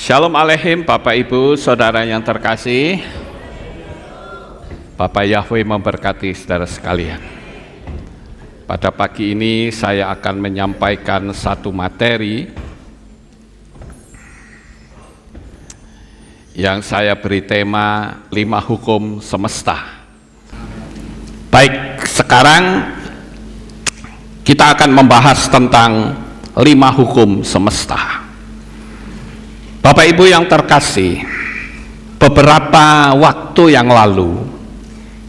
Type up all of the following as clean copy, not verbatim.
Shalom Aleichem, Bapak Ibu, Saudara yang terkasih. Bapak Yahweh memberkati saudara sekalian. Pada pagi ini saya akan menyampaikan satu materi yang saya beri tema 5 hukum semesta. Baik, sekarang kita akan membahas tentang 5 hukum semesta. Bapak Ibu yang terkasih, beberapa waktu yang lalu,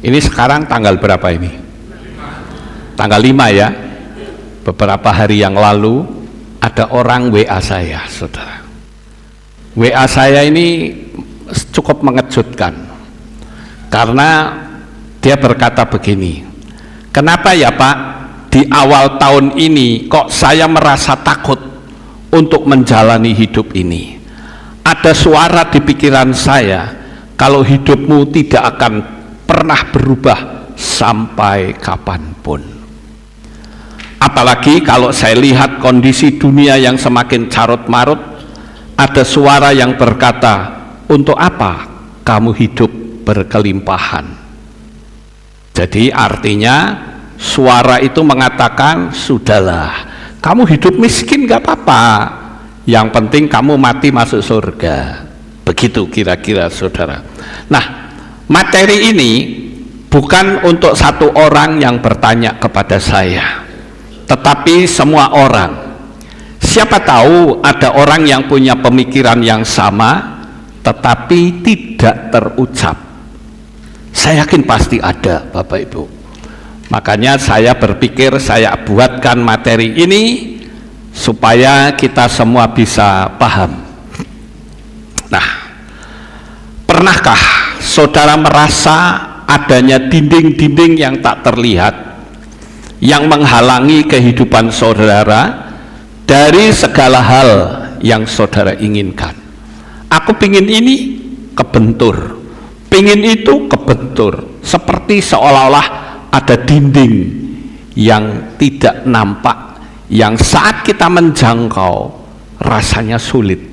ini sekarang tanggal berapa ini? Tanggal 5 ya. Beberapa hari yang lalu ada orang WA saya, saudara. WA saya ini cukup mengejutkan karena dia berkata begini, kenapa ya Pak, di awal tahun ini kok saya merasa takut untuk menjalani hidup ini? Ada suara di pikiran saya, kalau hidupmu tidak akan pernah berubah sampai kapanpun. Apalagi kalau saya lihat kondisi dunia yang semakin carut-marut, ada suara yang berkata, untuk apa kamu hidup berkelimpahan? Jadi artinya suara itu mengatakan, sudahlah, kamu hidup miskin gak apa-apa, yang penting kamu mati masuk surga. Begitu kira-kira saudara. Nah, materi ini bukan untuk satu orang yang bertanya kepada saya, tetapi semua orang. Siapa tahu ada orang yang punya pemikiran yang sama tetapi tidak terucap. Saya yakin pasti ada, Bapak Ibu. Makanya saya berpikir saya buatkan materi ini supaya kita semua bisa paham. Nah, pernahkah saudara merasa adanya dinding-dinding yang tak terlihat yang menghalangi kehidupan saudara dari segala hal yang saudara inginkan? Aku pingin ini, kebentur, pingin itu, kebentur, seperti seolah-olah ada dinding yang tidak nampak, yang saat kita menjangkau rasanya sulit.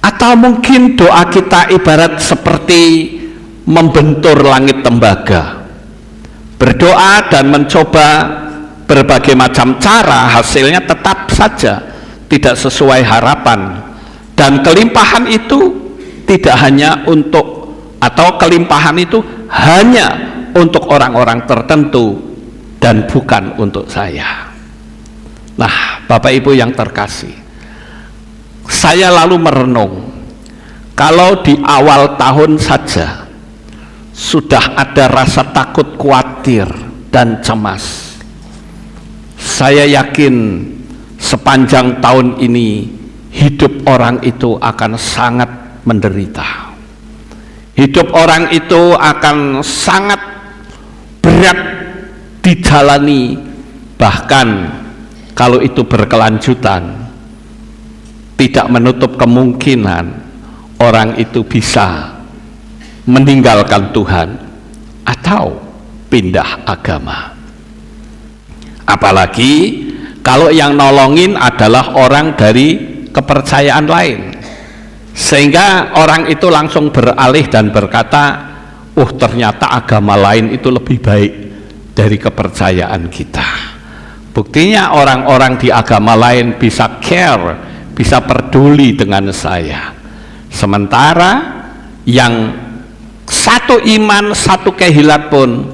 Atau mungkin doa kita ibarat seperti membentur langit tembaga, berdoa dan mencoba berbagai macam cara, hasilnya tetap saja tidak sesuai harapan. Dan kelimpahan itu tidak hanya untuk, atau kelimpahan itu hanya untuk orang-orang tertentu dan bukan untuk saya. Nah, Bapak Ibu yang terkasih, saya lalu merenung, kalau di awal tahun saja sudah ada rasa takut, khawatir, dan cemas, saya yakin sepanjang tahun ini hidup orang itu akan sangat menderita. Hidup orang itu akan sangat berat dijalani, bahkan kalau itu berkelanjutan, tidak menutup kemungkinan orang itu bisa meninggalkan Tuhan atau pindah agama. Apalagi kalau yang nolongin adalah orang dari kepercayaan lain, sehingga orang itu langsung beralih dan berkata, ternyata agama lain itu lebih baik dari kepercayaan kita. Buktinya orang-orang di agama lain bisa care, bisa peduli dengan saya. Sementara yang satu iman, satu kehilat pun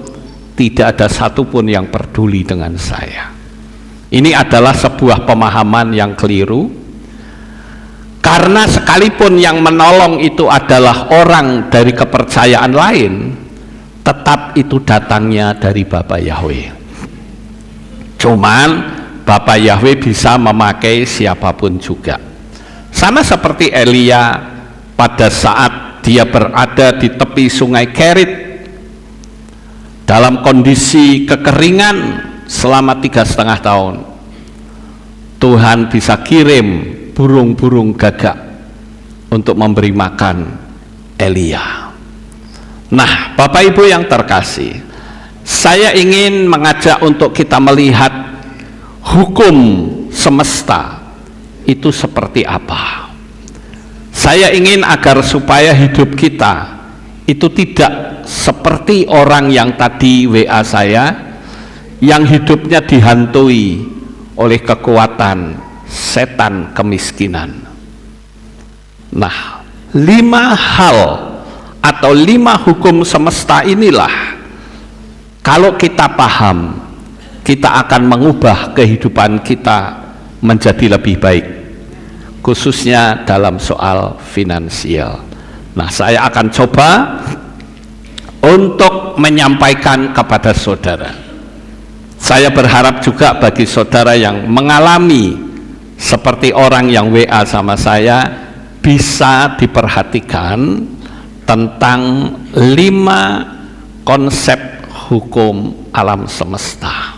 tidak ada satupun yang peduli dengan saya. Ini adalah sebuah pemahaman yang keliru, karena sekalipun yang menolong itu adalah orang dari kepercayaan lain, tetap itu datangnya dari Bapa Yahweh. Cuman Bapa Yahweh bisa memakai siapapun juga. Sama seperti Elia pada saat dia berada di tepi sungai Kerit dalam kondisi kekeringan selama 3,5 tahun. Tuhan bisa kirim burung-burung gagak untuk memberi makan Elia. Nah, Bapak Ibu yang terkasih, saya ingin mengajak untuk kita melihat hukum semesta itu seperti apa. Saya ingin agar supaya hidup kita itu tidak seperti orang yang tadi WA saya, yang hidupnya dihantui oleh kekuatan setan kemiskinan. Nah, 5 hal atau 5 hukum semesta inilah, kalau kita paham, kita akan mengubah kehidupan kita menjadi lebih baik, khususnya dalam soal finansial. Nah, saya akan coba untuk menyampaikan kepada saudara. Saya berharap juga bagi saudara yang mengalami seperti orang yang WA sama saya, bisa diperhatikan tentang 5 konsep hukum alam semesta.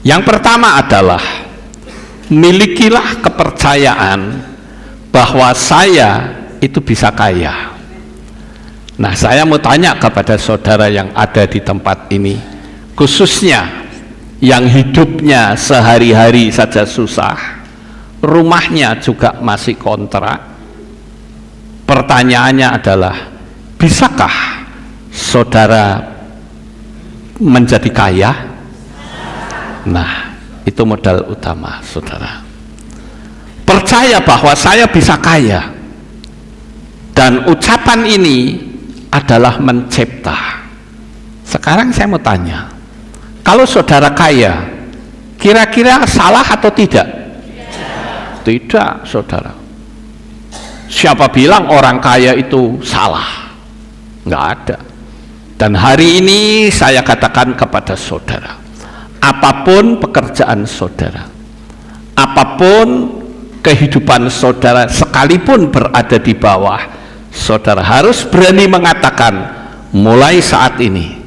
Yang pertama adalah, milikilah kepercayaan bahwa saya itu bisa kaya. Nah, saya mau tanya kepada saudara yang ada di tempat ini, khususnya yang hidupnya sehari-hari saja susah, rumahnya juga masih kontrak. Pertanyaannya adalah, bisakah saudara menjadi kaya? Nah, itu modal utama saudara. Percaya bahwa saya bisa kaya, dan ucapan ini adalah mencipta. Sekarang saya mau tanya, kalau saudara kaya, kira-kira salah atau tidak? Tidak, saudara. Siapa bilang orang kaya itu salah? Nggak ada. Dan hari ini saya katakan kepada saudara, apapun pekerjaan saudara, apapun kehidupan saudara, sekalipun berada di bawah, saudara harus berani mengatakan, mulai saat ini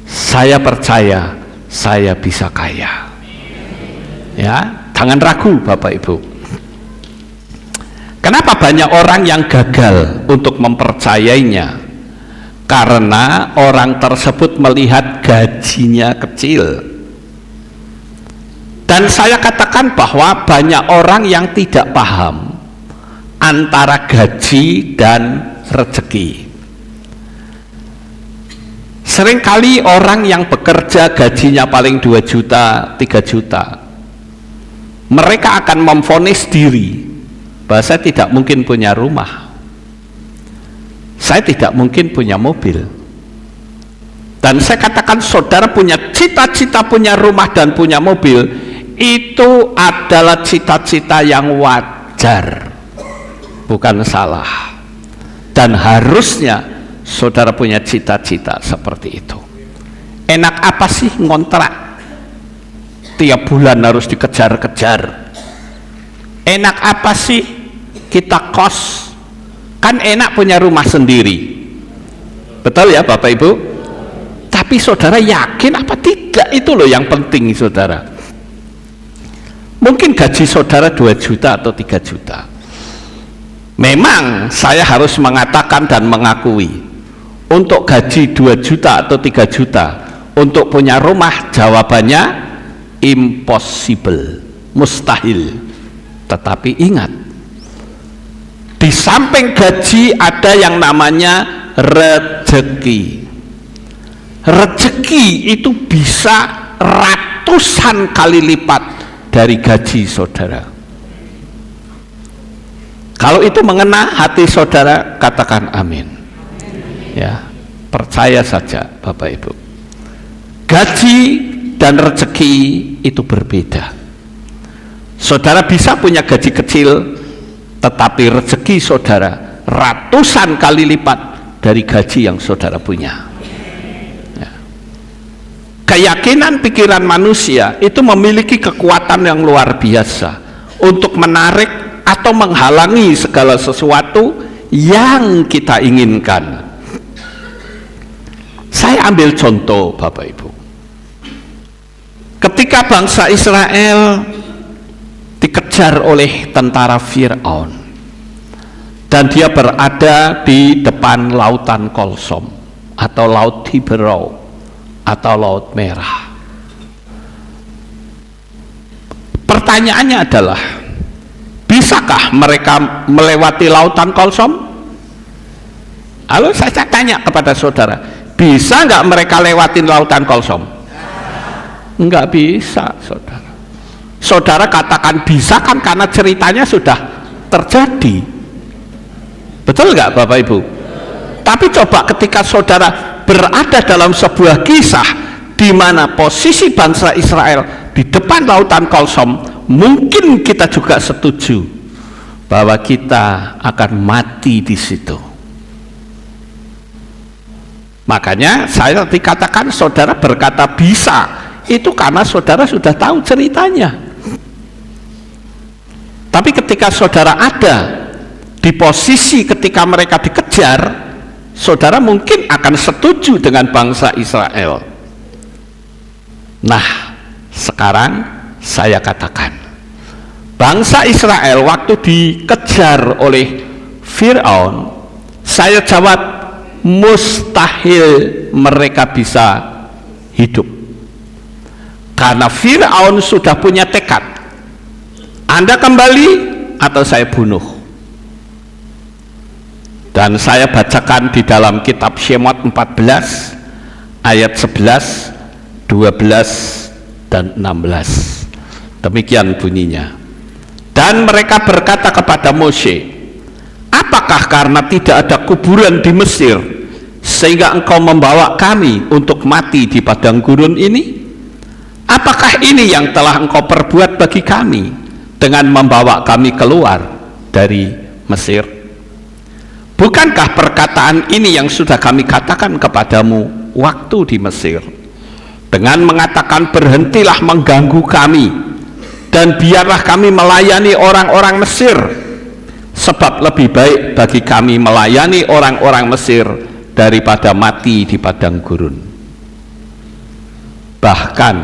saya percaya saya bisa kaya. Ya, jangan ragu Bapak Ibu. Kenapa banyak orang yang gagal untuk mempercayainya? Karena orang tersebut melihat gajinya kecil. Dan saya katakan bahwa banyak orang yang tidak paham antara gaji dan rezeki. Seringkali orang yang bekerja gajinya paling 2 juta, 3 juta, mereka akan memvonis diri bahwa saya tidak mungkin punya rumah, saya tidak mungkin punya mobil. Dan saya katakan, saudara punya cita-cita punya rumah dan punya mobil, itu adalah cita-cita yang wajar, bukan salah. Dan harusnya saudara punya cita-cita seperti itu. Enak apa sih ngontrak tiap bulan harus dikejar-kejar? Enak apa sih kita kos? Kan enak punya rumah sendiri, betul ya Bapak Ibu? Tapi saudara yakin apa tidak? Itu loh yang penting saudara. Mungkin gaji saudara 2 juta atau 3 juta. Memang saya harus mengatakan dan mengakui, untuk gaji 2 juta atau 3 juta untuk punya rumah, jawabannya impossible, mustahil. Tetapi ingat, di samping gaji ada yang namanya rezeki. Rezeki itu bisa ratusan kali lipat dari gaji saudara. Kalau itu mengena hati saudara, katakan amin. Ya, percaya saja Bapak Ibu. Gaji dan rezeki itu berbeda. Saudara bisa punya gaji kecil, tetapi rezeki saudara ratusan kali lipat dari gaji yang saudara punya. Ya. Keyakinan pikiran manusia itu memiliki kekuatan yang luar biasa untuk menarik atau menghalangi segala sesuatu yang kita inginkan. Saya ambil contoh Bapak Ibu. Ketika bangsa Israel dikejar oleh tentara Fir'aun dan dia berada di depan lautan Kolsom atau laut Tiberau atau laut merah, pertanyaannya adalah, bisakah mereka melewati lautan Kolsom? Halo, saya tanya kepada saudara, bisa nggak mereka lewatin lautan Kolsom? Nggak bisa, saudara. Saudara katakan bisa kan karena ceritanya sudah terjadi. Betul nggak Bapak Ibu? Tapi coba ketika saudara berada dalam sebuah kisah di mana posisi bangsa Israel di depan lautan Kolsom, mungkin kita juga setuju bahwa kita akan mati di situ. Makanya saya dikatakan saudara berkata bisa, itu karena saudara sudah tahu ceritanya. Tapi ketika saudara ada di posisi ketika mereka dikejar, saudara mungkin akan setuju dengan bangsa Israel. Nah, sekarang saya katakan, bangsa Israel waktu dikejar oleh Fir'aun, saya jawab, mustahil mereka bisa hidup, karena Fir'aun sudah punya tekad, Anda kembali atau saya bunuh. Dan saya bacakan di dalam kitab Shemot 14 ayat 11, 12 dan 16. Demikian bunyinya. Dan mereka berkata kepada Mose, apakah karena tidak ada kuburan di Mesir sehingga engkau membawa kami untuk mati di padang gurun ini? Apakah ini yang telah engkau perbuat bagi kami dengan membawa kami keluar dari Mesir? Bukankah perkataan ini yang sudah kami katakan kepadamu waktu di Mesir, dengan mengatakan berhentilah mengganggu kami dan biarlah kami melayani orang-orang Mesir, sebab lebih baik bagi kami melayani orang-orang Mesir daripada mati di padang gurun. Bahkan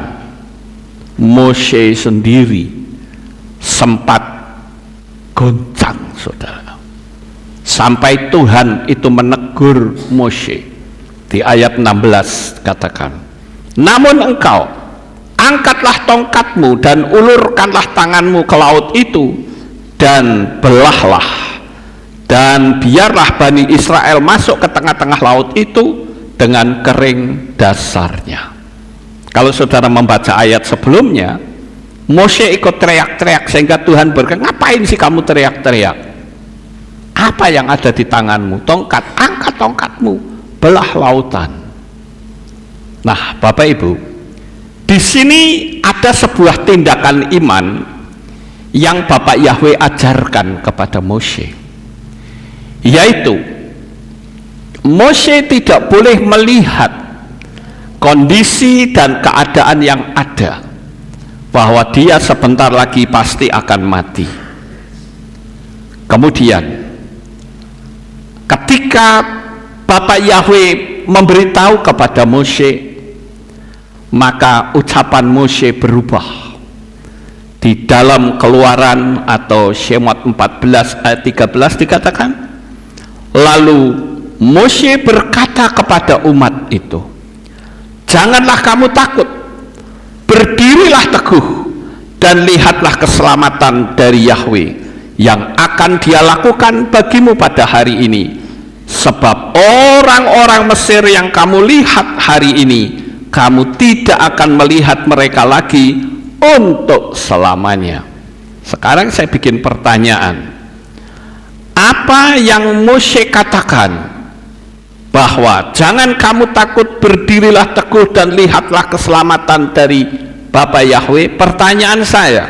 Mose sendiri sempat goncang, saudara, sampai Tuhan itu menegur Mose. Di ayat 16 katakan, namun engkau angkatlah tongkatmu dan ulurkanlah tanganmu ke laut itu dan belahlah, dan biarlah Bani Israel masuk ke tengah-tengah laut itu dengan kering dasarnya. Kalau saudara membaca ayat sebelumnya, Mose ikut teriak-teriak sehingga Tuhan berkata, ngapain sih kamu teriak-teriak? Apa yang ada di tanganmu? Tongkat, angkat tongkatmu, belah lautan. Nah, Bapak Ibu, di sini ada sebuah tindakan iman yang Bapak Yahweh ajarkan kepada Mose, yaitu Mose tidak boleh melihat kondisi dan keadaan yang ada, bahwa dia sebentar lagi pasti akan mati. Kemudian ketika Bapak Yahweh memberitahu kepada Mose, maka ucapan Mose berubah. Di dalam Keluaran atau Shemot 14 ayat 13 dikatakan, lalu Mose berkata kepada umat itu, janganlah kamu takut, berdirilah teguh dan lihatlah keselamatan dari Yahweh yang akan Dia lakukan bagimu pada hari ini, sebab orang-orang Mesir yang kamu lihat hari ini, kamu tidak akan melihat mereka lagi untuk selamanya. Sekarang saya bikin pertanyaan, apa yang Mose katakan bahwa jangan kamu takut, berdirilah teguh dan lihatlah keselamatan dari Bapa Yahweh? Pertanyaan saya,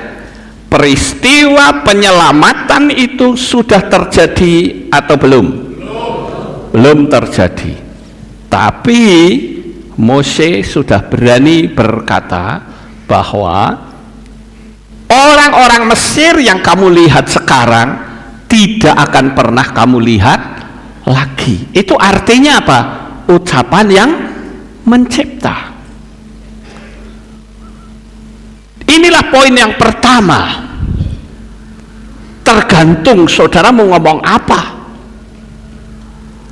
peristiwa penyelamatan itu sudah terjadi atau belum? Belum terjadi. Tapi Mose sudah berani berkata bahwa orang-orang Mesir yang kamu lihat sekarang tidak akan pernah kamu lihat lagi. Itu artinya apa? Ucapan yang mencipta. Inilah poin yang pertama. Tergantung saudara mau ngomong apa.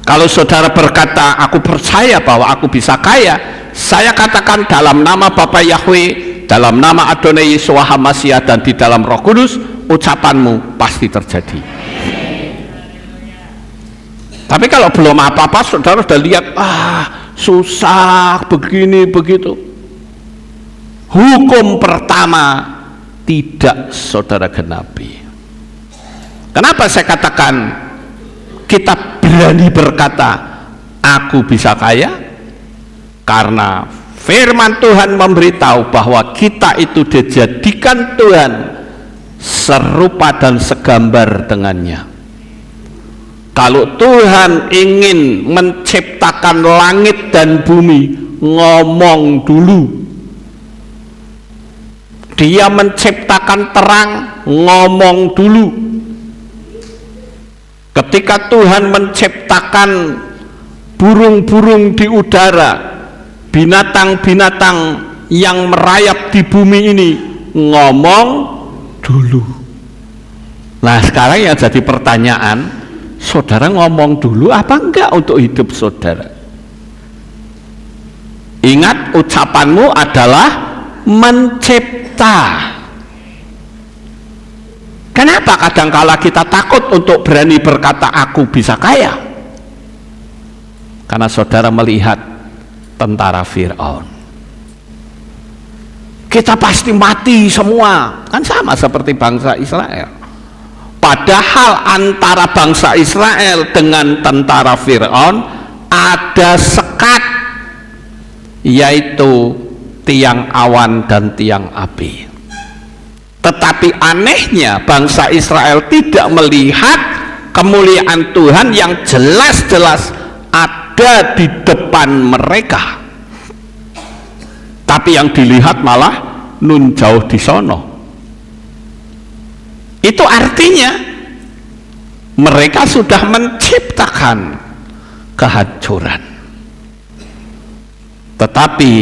Kalau saudara berkata, aku percaya bahwa aku bisa kaya, saya katakan dalam nama Bapa Yahweh, dalam nama Adonai Yeshua HaMashiach dan di dalam Roh Kudus, ucapanmu pasti terjadi. Tapi kalau belum apa-apa, saudara sudah lihat, susah, begini, begitu. Hukum pertama tidak saudara genapi. Kenapa saya katakan kita berani berkata, aku bisa kaya? Karena firman Tuhan memberitahu bahwa kita itu dijadikan Tuhan serupa dan segambar dengannya. Kalau Tuhan ingin menciptakan langit dan bumi, ngomong dulu. Dia menciptakan terang, ngomong dulu. Ketika Tuhan menciptakan burung-burung di udara, binatang-binatang yang merayap di bumi ini, ngomong dulu. Nah, sekarang yang jadi pertanyaan, saudara ngomong dulu apa enggak untuk hidup saudara? Ingat, ucapanmu adalah mencipta. Kenapa kadangkala kita takut untuk berani berkata aku bisa kaya? Karena saudara melihat tentara Firaun. Kita pasti mati semua, kan sama seperti bangsa Israel. Padahal antara bangsa Israel dengan tentara Firaun ada sekat, yaitu tiang awan dan tiang api. Tetapi anehnya bangsa Israel tidak melihat kemuliaan Tuhan yang jelas-jelas ada di depan mereka. Tapi yang dilihat malah nun jauh di sono. Itu artinya mereka sudah menciptakan kehancuran. Tetapi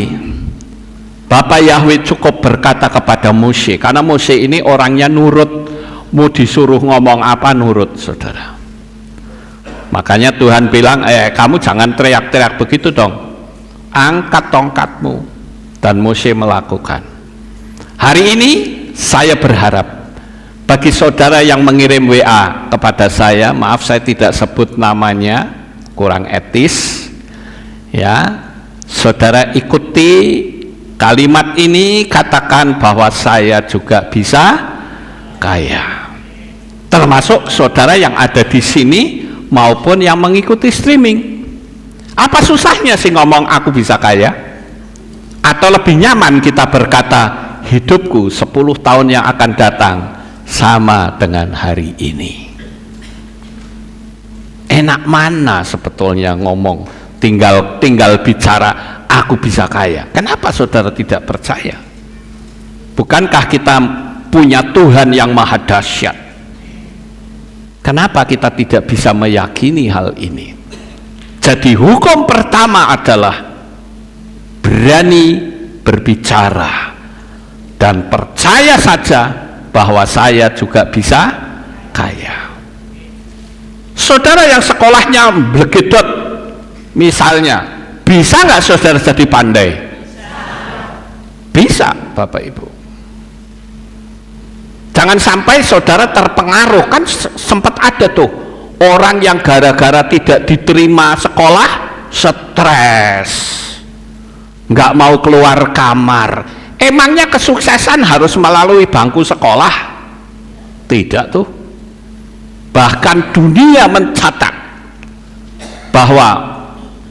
Bapak Yahweh cukup berkata kepada Mose, karena Mose ini orangnya nurut, mau disuruh ngomong apa nurut, saudara. Makanya Tuhan bilang, kamu jangan teriak-teriak begitu dong, angkat tongkatmu. Dan Mose melakukan. Hari ini saya berharap bagi saudara yang mengirim WA kepada saya, maaf saya tidak sebut namanya, kurang etis ya, saudara ikuti kalimat ini, katakan bahwa saya juga bisa kaya. Termasuk saudara yang ada di sini maupun yang mengikuti streaming. Apa susahnya sih ngomong aku bisa kaya? Atau lebih nyaman kita berkata hidupku 10 tahun yang akan datang sama dengan hari ini? Enak mana sebetulnya ngomong tinggal bicara aku bisa kaya? Kenapa saudara tidak percaya? Bukankah kita punya Tuhan yang maha dahsyat? Kenapa kita tidak bisa meyakini hal ini? Jadi hukum pertama adalah berani berbicara dan percaya saja bahwa saya juga bisa kaya. Saudara yang sekolahnya blegedot misalnya, bisa nggak saudara jadi pandai? Bisa, Bapak Ibu. Jangan sampai saudara terpengaruh. Kan sempat ada tuh orang yang gara-gara tidak diterima sekolah stres, nggak mau keluar kamar. Emangnya kesuksesan harus melalui bangku sekolah? Tidak tuh. Bahkan dunia mencatat bahwa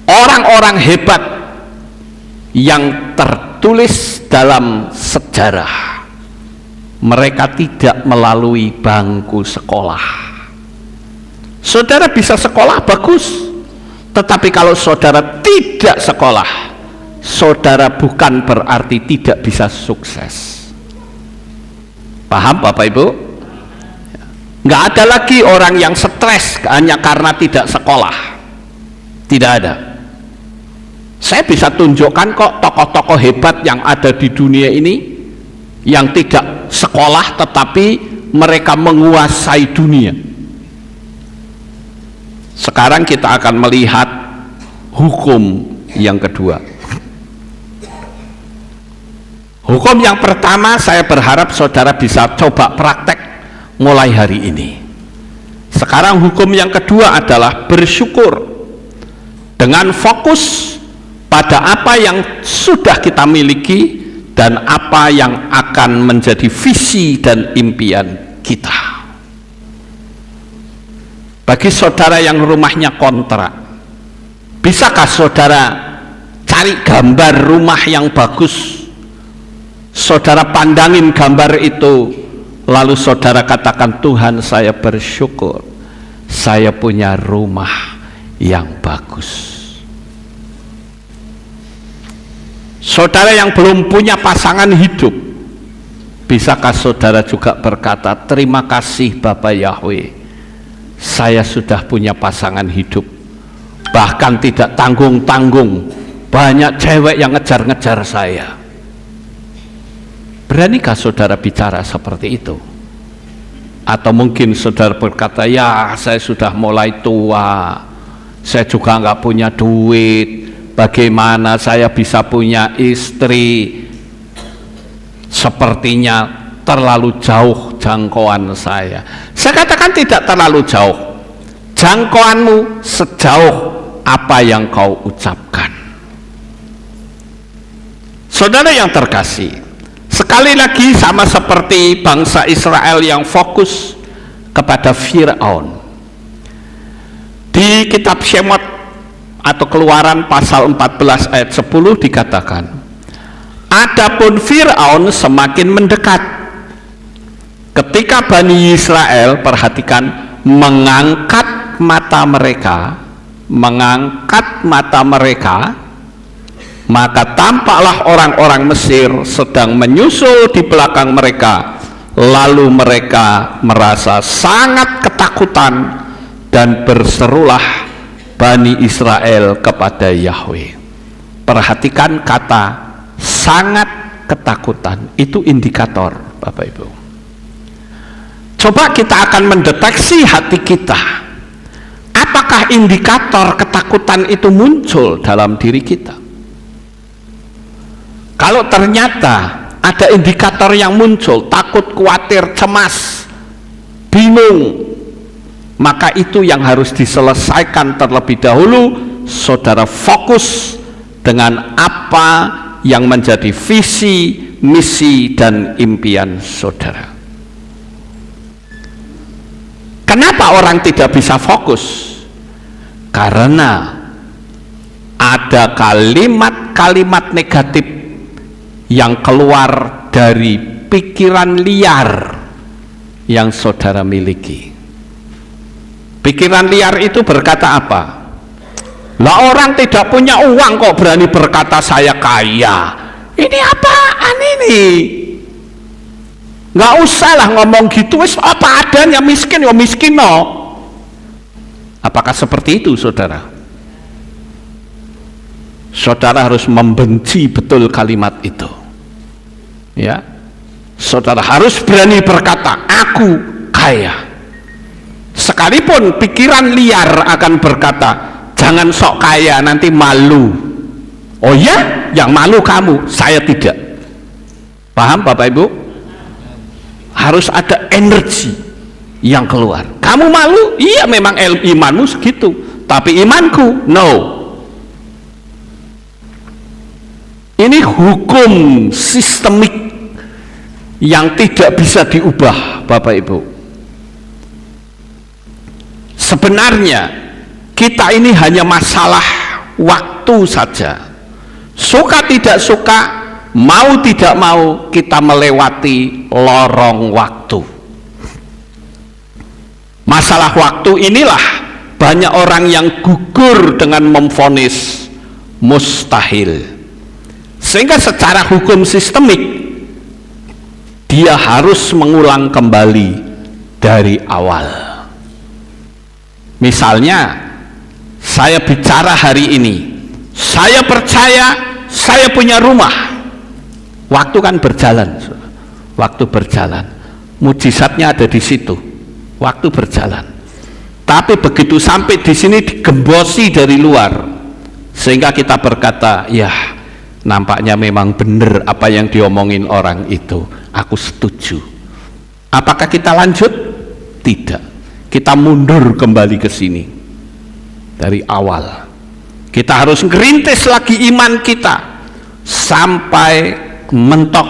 orang-orang hebat yang tertulis dalam sejarah, mereka tidak melalui bangku sekolah. Saudara bisa sekolah bagus, tetapi kalau saudara tidak sekolah, saudara bukan berarti tidak bisa sukses. Paham Bapak Ibu? Nggak ada lagi orang yang stres hanya karena tidak sekolah. Tidak ada. Saya bisa tunjukkan kok tokoh-tokoh hebat yang ada di dunia ini yang tidak sekolah tetapi mereka menguasai dunia. Sekarang kita akan melihat hukum yang kedua. Hukum yang pertama saya berharap saudara bisa coba praktek mulai hari ini. Sekarang hukum yang kedua adalah bersyukur dengan fokus pada apa yang sudah kita miliki dan apa yang akan menjadi visi dan impian kita. Bagi saudara yang rumahnya kontrak, bisakah saudara cari gambar rumah yang bagus, saudara pandangin gambar itu, lalu saudara katakan, Tuhan, saya bersyukur saya punya rumah yang bagus. Saudara yang belum punya pasangan hidup, bisakah saudara juga berkata, terima kasih Bapa Yahweh, saya sudah punya pasangan hidup, bahkan tidak tanggung-tanggung, banyak cewek yang ngejar-ngejar saya. Beranikah saudara bicara seperti itu? Atau mungkin saudara berkata, ya saya sudah mulai tua, saya juga nggak punya duit, bagaimana saya bisa punya istri? Sepertinya terlalu jauh jangkauan saya. Saya katakan tidak terlalu jauh. Jangkauanmu sejauh apa yang kau ucapkan. Saudara yang terkasih, sekali lagi sama seperti bangsa Israel yang fokus kepada Firaun. Di kitab Shemot atau Keluaran pasal 14 ayat 10 dikatakan, adapun Firaun semakin mendekat ketika Bani Israel, perhatikan, mengangkat mata mereka, maka tampaklah orang-orang Mesir sedang menyusul di belakang mereka, lalu mereka merasa sangat ketakutan dan berserulah Bani Israel kepada Yahweh. Perhatikan kata sangat ketakutan, itu indikator, Bapak Ibu. Coba kita akan mendeteksi hati kita, apakah indikator ketakutan itu muncul dalam diri kita. Kalau ternyata ada indikator yang muncul, takut, khawatir, cemas, bingung, maka itu yang harus diselesaikan terlebih dahulu. Saudara fokus dengan apa yang menjadi visi, misi, dan impian saudara. Kenapa orang tidak bisa fokus? Karena ada kalimat-kalimat negatif yang keluar dari pikiran liar yang saudara miliki. Pikiran liar itu berkata apa? Lah, orang tidak punya uang kok berani berkata saya kaya. Ini apaan ini? Nggak usah lah ngomong gitu, wis apa adanya, miskin ya miskin no. Apakah seperti itu saudara? Saudara harus membenci betul kalimat itu. Ya, saudara harus berani berkata aku kaya. Sekalipun pikiran liar akan berkata jangan sok kaya, nanti malu. Oh ya, yang malu kamu, saya tidak. Paham Bapak Ibu? Harus ada energi yang keluar. Kamu malu? Iya, memang imanmu segitu, tapi imanku no. Ini hukum sistemik yang tidak bisa diubah, Bapak Ibu. Sebenarnya kita ini hanya masalah waktu saja. Suka tidak suka, mau tidak mau, kita melewati lorong waktu. Masalah waktu inilah banyak orang yang gugur dengan memvonis mustahil. Sehingga secara hukum sistemik dia harus mengulang kembali dari awal. Misalnya, saya bicara hari ini, saya percaya saya punya rumah. Waktu kan berjalan, waktu berjalan, mujizatnya ada di situ, waktu berjalan. Tapi begitu sampai di sini digembosi dari luar, sehingga kita berkata, ya nampaknya memang benar apa yang diomongin orang itu, aku setuju. Apakah kita lanjut? Tidak. Kita mundur kembali ke sini dari awal. Kita harus ngerintis lagi iman kita sampai mentok,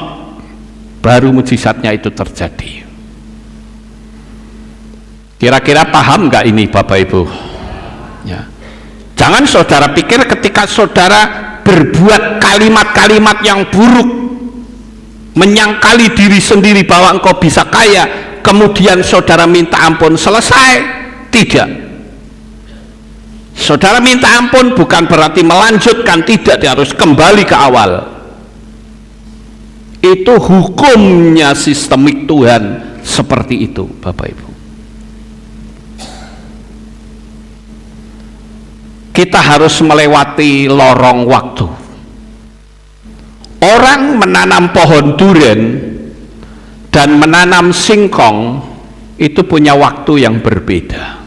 baru mujizatnya itu terjadi. Kira-kira paham nggak ini Bapak Ibu? Ya. Jangan saudara pikir ketika saudara berbuat kalimat-kalimat yang buruk, menyangkali diri sendiri bahwa engkau bisa kaya, kemudian saudara minta ampun selesai. Tidak. Saudara minta ampun bukan berarti melanjutkan, tidak, dia harus kembali ke awal. Itu hukumnya sistemik Tuhan seperti itu Bapak Ibu. Kita harus melewati lorong waktu. Orang menanam pohon durian dan menanam singkong itu punya waktu yang berbeda.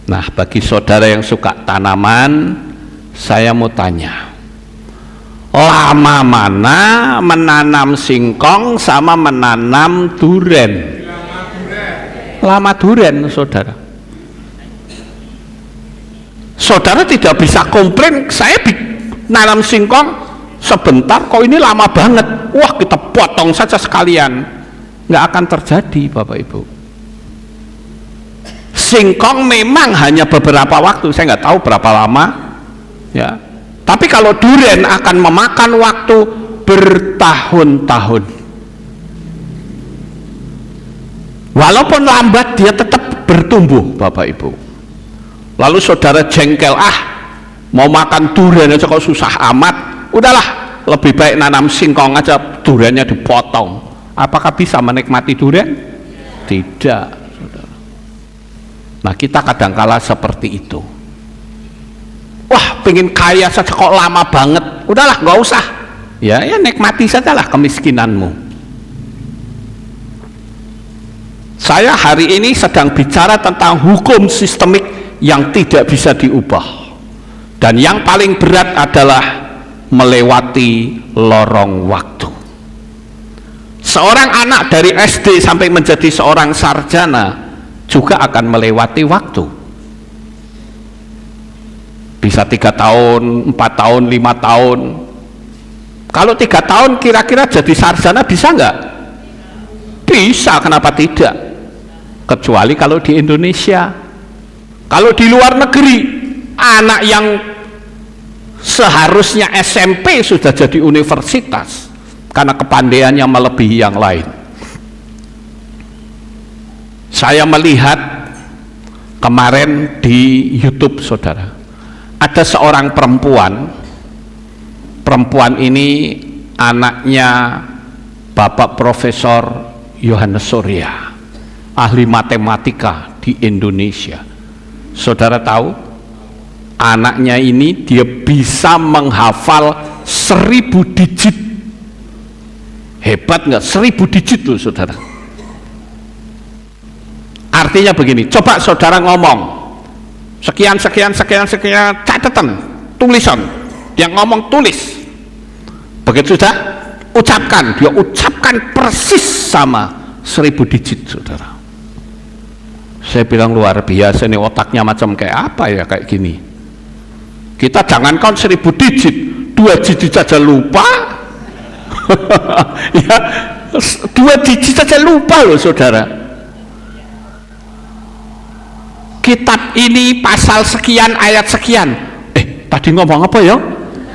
Nah, bagi saudara yang suka tanaman, saya mau tanya, lama mana menanam singkong sama menanam durian? Lama durian, saudara. Saudara tidak bisa komplain, saya nanam singkong sebentar kok ini lama banget, wah kita potong saja sekalian. Nggak akan terjadi Bapak Ibu. Singkong memang hanya beberapa waktu, saya nggak tahu berapa lama ya, tapi kalau durian akan memakan waktu bertahun-tahun. Walaupun lambat dia tetap bertumbuh Bapak Ibu. Lalu saudara jengkel, mau makan durian aja kok susah amat, udahlah lebih baik nanam singkong aja, duriannya dipotong. Apakah bisa menikmati durian? Tidak, saudara. Nah, kita kadangkala seperti itu. Wah, pengen kaya saja kok lama banget, udahlah nggak usah, ya nikmati sajalah kemiskinanmu. Saya hari ini sedang bicara tentang hukum sistemik yang tidak bisa diubah, dan yang paling berat adalah melewati lorong waktu. Seorang anak dari SD sampai menjadi seorang sarjana juga akan melewati waktu. Bisa 3 tahun, 4 tahun, 5 tahun. Kalau 3 tahun kira-kira jadi sarjana bisa nggak? Bisa, kenapa tidak? Kecuali kalau di Indonesia. Kalau di luar negeri, anak yang seharusnya SMP sudah jadi universitas karena kepandaiannya melebihi yang lain. Saya melihat kemarin di YouTube saudara, ada seorang perempuan ini anaknya Bapak Profesor Yohanes Surya, ahli matematika di Indonesia. Saudara tahu, anaknya ini dia bisa menghafal 1000 digit. Hebat nggak? 1000 digit loh saudara. Artinya begini, coba saudara ngomong sekian catatan, tulisan, yang ngomong tulis, begitu sudah ucapkan, dia ucapkan persis sama 1000 digit saudara. Saya bilang luar biasa nih, otaknya macam kayak apa ya kayak gini. Kita jangankan 1000 digit, 2 digit saja lupa. Ya, 2 digit saja lupa loh saudara. Kitab ini pasal sekian ayat sekian, tadi ngomong apa ya?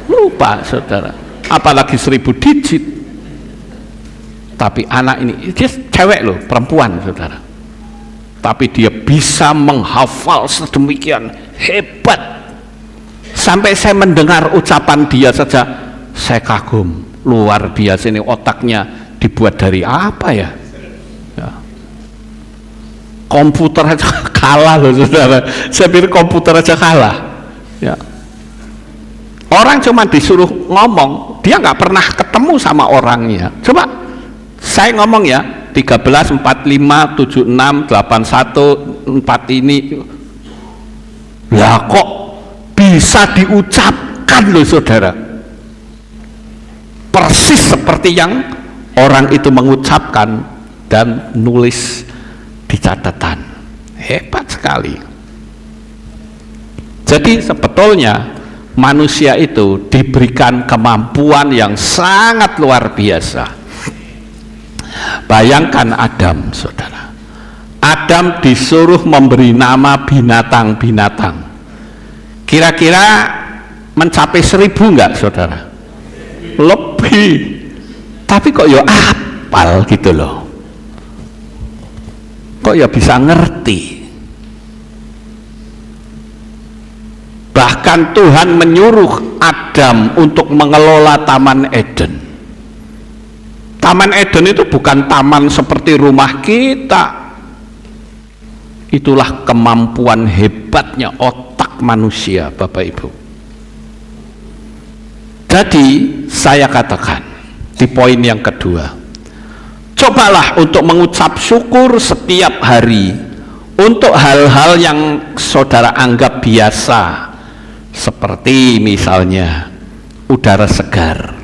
Lupa saudara, apalagi 1000 digit. Tapi anak ini, dia cewek loh, perempuan saudara, tapi dia bisa menghafal sedemikian hebat. Sampai saya mendengar ucapan dia saja saya kagum, luar biasa ini, otaknya dibuat dari apa ya? Komputer aja kalah loh saudara. Saya pikir komputer aja kalah ya. Orang cuma disuruh ngomong, dia nggak pernah ketemu sama orangnya. Coba saya ngomong ya, 13, 45, 76, 81, 4 ini lah kok bisa diucapkan loh saudara, persis seperti yang orang itu mengucapkan. dan nulis di catatan. Hebat sekali. Jadi sebetulnya manusia itu diberikan kemampuan yang sangat luar biasa. Bayangkan Adam, saudara. Adam disuruh memberi nama binatang-binatang. Kira-kira mencapai 1000 enggak, saudara? Lebih. Tapi kok ya apal gitu loh. Kok ya bisa ngerti. Bahkan Tuhan menyuruh Adam untuk mengelola Taman Eden. Taman Eden itu bukan taman seperti rumah kita. Itulah kemampuan hebatnya otak manusia, Bapak Ibu. Jadi saya katakan di poin yang kedua, cobalah untuk mengucap syukur setiap hari untuk hal-hal yang saudara anggap biasa, seperti misalnya udara segar.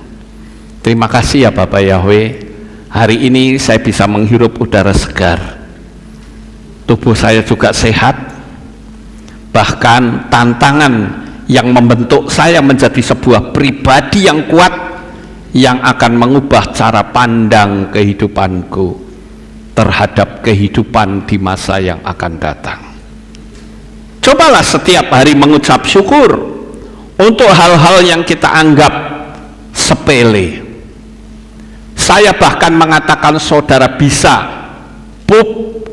Terima kasih ya Bapak Yahweh, hari ini saya bisa menghirup udara segar. Tubuh saya juga sehat. Bahkan tantangan yang membentuk saya menjadi sebuah pribadi yang kuat, yang akan mengubah cara pandang kehidupanku terhadap kehidupan di masa yang akan datang. Cobalah setiap hari mengucap syukur untuk hal-hal yang kita anggap sepele. Saya bahkan mengatakan saudara bisa pup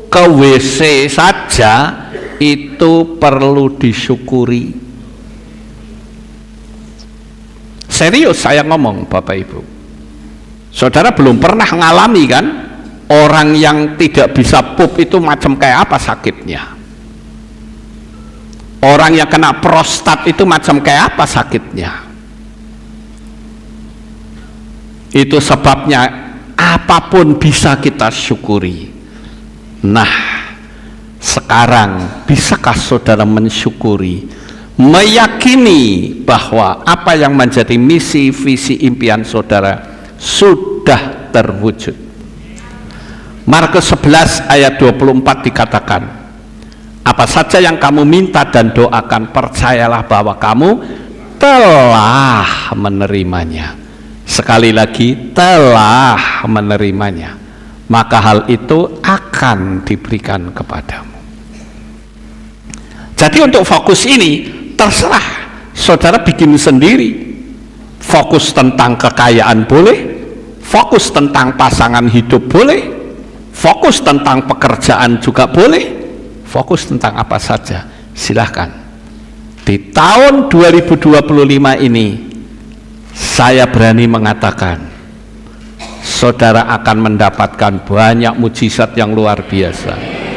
ke WC saja itu perlu disyukuri. Serius saya ngomong, Bapak Ibu. Saudara belum pernah ngalami kan orang yang tidak bisa pup itu macam kayak apa sakitnya? Orang yang kena prostat itu macam kayak apa sakitnya? Itu sebabnya apapun bisa kita syukuri. Nah, sekarang bisakah saudara mensyukuri, meyakini bahwa apa yang menjadi misi, visi, impian saudara sudah terwujud? Markus 11 ayat 24 dikatakan, apa saja yang kamu minta dan doakan, percayalah bahwa kamu telah menerimanya. Sekali lagi, telah menerimanya, maka hal itu akan diberikan kepadamu. Jadi untuk fokus ini terserah saudara bikin sendiri. Fokus tentang kekayaan boleh, fokus tentang pasangan hidup boleh, fokus tentang pekerjaan juga boleh, fokus tentang apa saja silahkan. Di tahun 2025 ini saya berani mengatakan saudara akan mendapatkan banyak mujizat yang luar biasa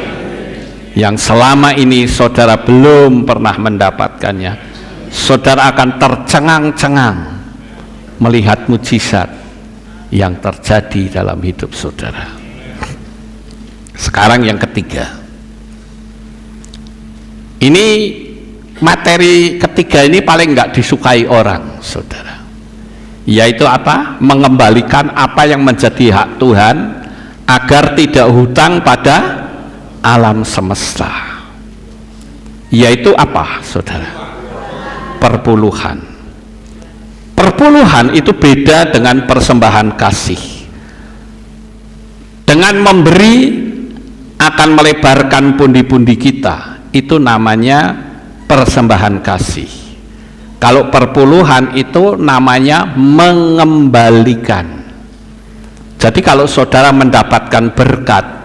yang selama ini saudara belum pernah mendapatkannya. Saudara akan tercengang-cengang melihat mujizat yang terjadi dalam hidup saudara. Sekarang yang ketiga, ini materi ketiga ini paling nggak disukai orang, saudara, yaitu apa? Mengembalikan apa yang menjadi hak Tuhan agar tidak hutang pada alam semesta. Yaitu apa, saudara? Perpuluhan. Perpuluhan itu beda dengan persembahan kasih. Dengan memberi akan melebarkan pundi-pundi kita, itu namanya persembahan kasih. Kalau perpuluhan itu namanya mengembalikan. Jadi kalau saudara mendapatkan berkat,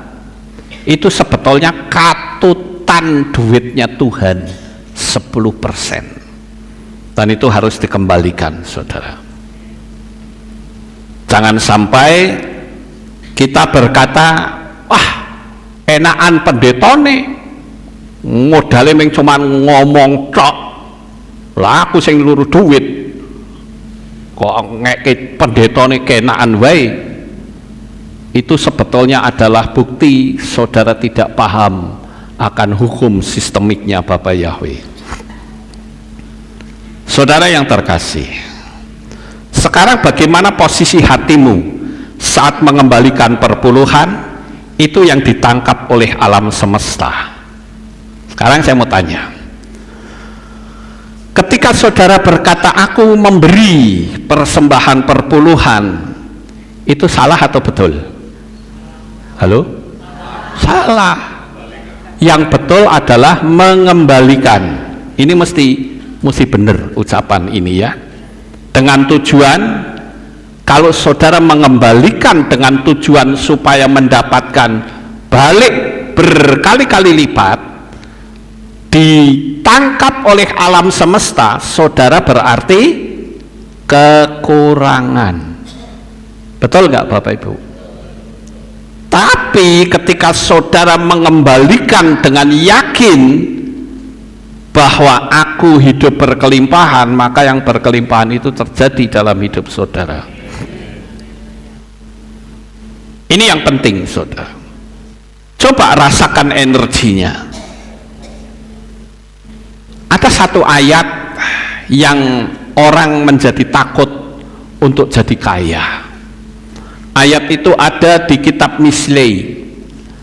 itu sebetulnya katutan duitnya Tuhan 10%, dan itu harus dikembalikan, saudara. Jangan sampai kita berkata, wah enakan pendetone, modalnya meng cuman ngomong tok, lah aku sing luru duit kok ngekit pendetone kenaan wae. Itu sebetulnya adalah bukti saudara tidak paham akan hukum sistemiknya Bapak Yahweh. Saudara yang terkasih, sekarang bagaimana posisi hatimu saat mengembalikan perpuluhan itu yang ditangkap oleh alam semesta. Sekarang saya mau tanya, ketika saudara berkata aku memberi persembahan perpuluhan, itu salah atau betul? Halo? Salah. Yang betul adalah mengembalikan. Ini mesti benar ucapan ini ya, dengan tujuan kalau saudara mengembalikan dengan tujuan supaya mendapatkan balik berkali-kali lipat, ditangkap oleh alam semesta, saudara berarti kekurangan. Betul nggak Bapak Ibu? Tapi ketika saudara mengembalikan dengan yakin bahwa aku hidup berkelimpahan, maka yang berkelimpahan itu terjadi dalam hidup saudara. Ini yang penting saudara. Coba rasakan energinya. Ada satu ayat yang orang menjadi takut untuk jadi kaya. Ayat itu ada di kitab Mislei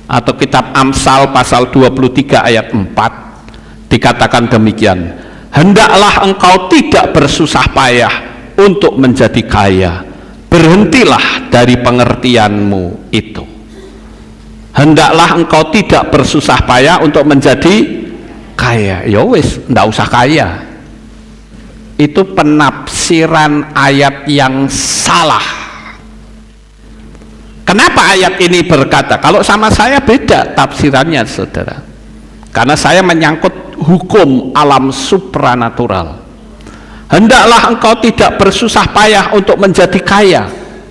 atau kitab Amsal pasal 23 ayat 4. Dikatakan demikian, hendaklah engkau tidak bersusah payah untuk menjadi kaya, berhentilah dari pengertianmu itu. Hendaklah engkau tidak bersusah payah untuk menjadi kaya. Ya wis, ndak usah kaya. Itu penafsiran ayat yang salah. Kenapa ayat ini berkata? Kalau sama saya beda tafsirannya saudara, karena saya menyangkut hukum alam supranatural. Hendaklah engkau tidak bersusah payah untuk menjadi kaya.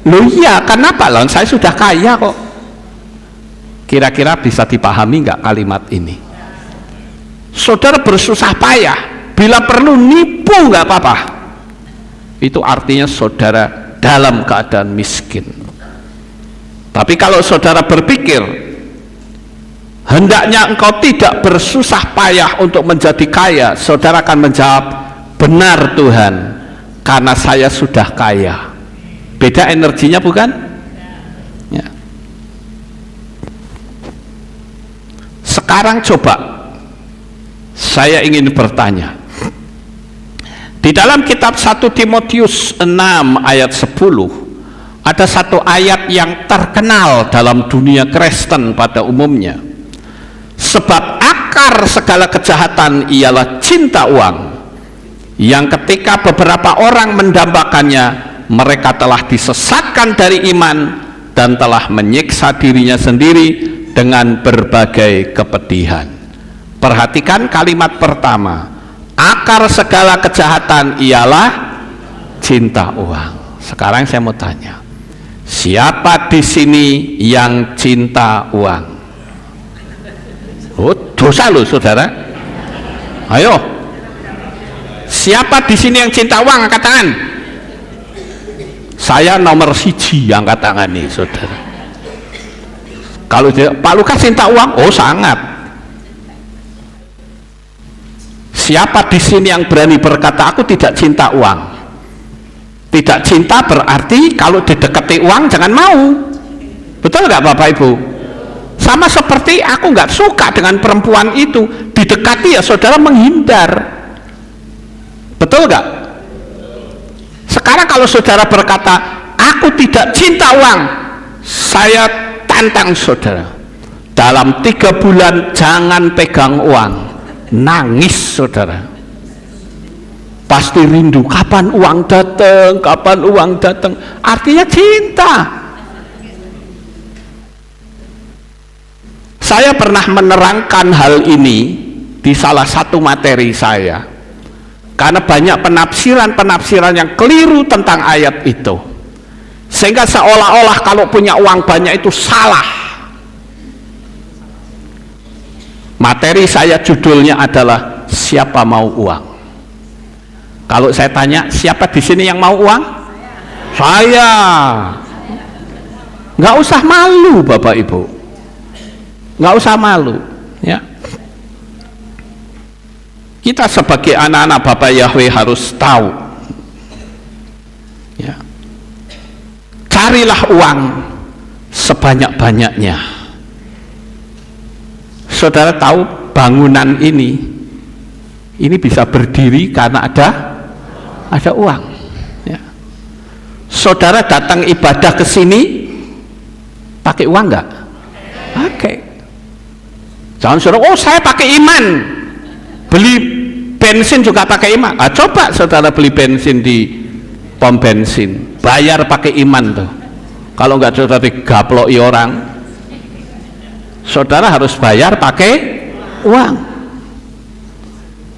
Loh iya, kenapa? Loh, saya sudah kaya kok. Kira-kira bisa dipahami nggak kalimat ini? Saudara bersusah payah, bila perlu nipu nggak apa-apa. Itu artinya saudara dalam keadaan miskin. Tapi kalau saudara berpikir hendaknya engkau tidak bersusah payah untuk menjadi kaya, saudara akan menjawab, benar Tuhan, karena saya sudah kaya. Beda energinya bukan? Ya. Sekarang coba saya ingin bertanya, di dalam kitab 1 Timotius 6 ayat 10 ada satu ayat yang terkenal dalam dunia Kristen pada umumnya. Sebab akar segala kejahatan ialah cinta uang, yang ketika beberapa orang mendambakannya, mereka telah disesatkan dari iman dan telah menyiksa dirinya sendiri dengan berbagai kepedihan. Perhatikan kalimat pertama, akar segala kejahatan ialah cinta uang. Sekarang saya mau tanya, siapa di sini yang cinta uang? Oh, dosa loh saudara. Ayo, siapa di sini yang cinta uang? Angkat tangan. Saya nomor 1 angkat tangan nih saudara. Kalau Pak Lukas cinta uang, oh sangat. Siapa di sini yang berani berkata aku tidak cinta uang? Tidak cinta berarti kalau didekati uang jangan mau. Betul nggak Bapak Ibu? Sama seperti aku nggak suka dengan perempuan itu, didekati ya saudara menghindar. Betul nggak? Sekarang kalau saudara berkata aku tidak cinta uang, saya tantang saudara, dalam 3 bulan jangan pegang uang. Nangis saudara, pasti rindu kapan uang datang, kapan uang datang. Artinya cinta. Saya pernah menerangkan hal ini di salah satu materi saya, karena banyak penafsiran yang keliru tentang ayat itu, sehingga seolah-olah kalau punya uang banyak itu salah. Materi saya judulnya adalah siapa mau uang. Kalau saya tanya siapa di sini yang mau uang? Saya. Nggak usah malu Bapak Ibu, nggak usah malu ya. Kita sebagai anak-anak Bapak Yahweh harus tahu ya, carilah uang sebanyak-banyaknya, Saudara tahu bangunan ini bisa berdiri karena ada uang. Ya. Saudara datang ibadah ke sini pakai uang nggak? Pakai. Jangan saudara, oh saya pakai iman, beli bensin juga pakai iman. Coba saudara beli bensin di pom bensin, bayar pakai iman tuh. Kalau nggak saudara digaploki orang, saudara harus bayar pakai uang.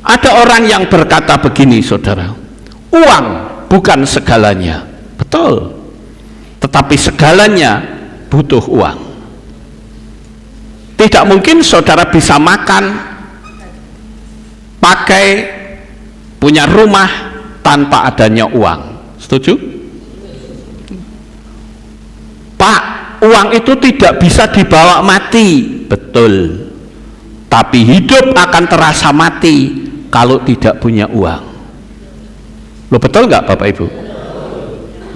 Ada orang yang berkata begini, saudara, uang bukan segalanya. Betul, tetapi segalanya butuh uang. Tidak mungkin saudara bisa makan, pakai, punya rumah tanpa adanya uang. Setuju? Pak, uang itu tidak bisa dibawa mati. Betul, tapi hidup akan terasa mati kalau tidak punya uang. Loh, betul nggak Bapak Ibu?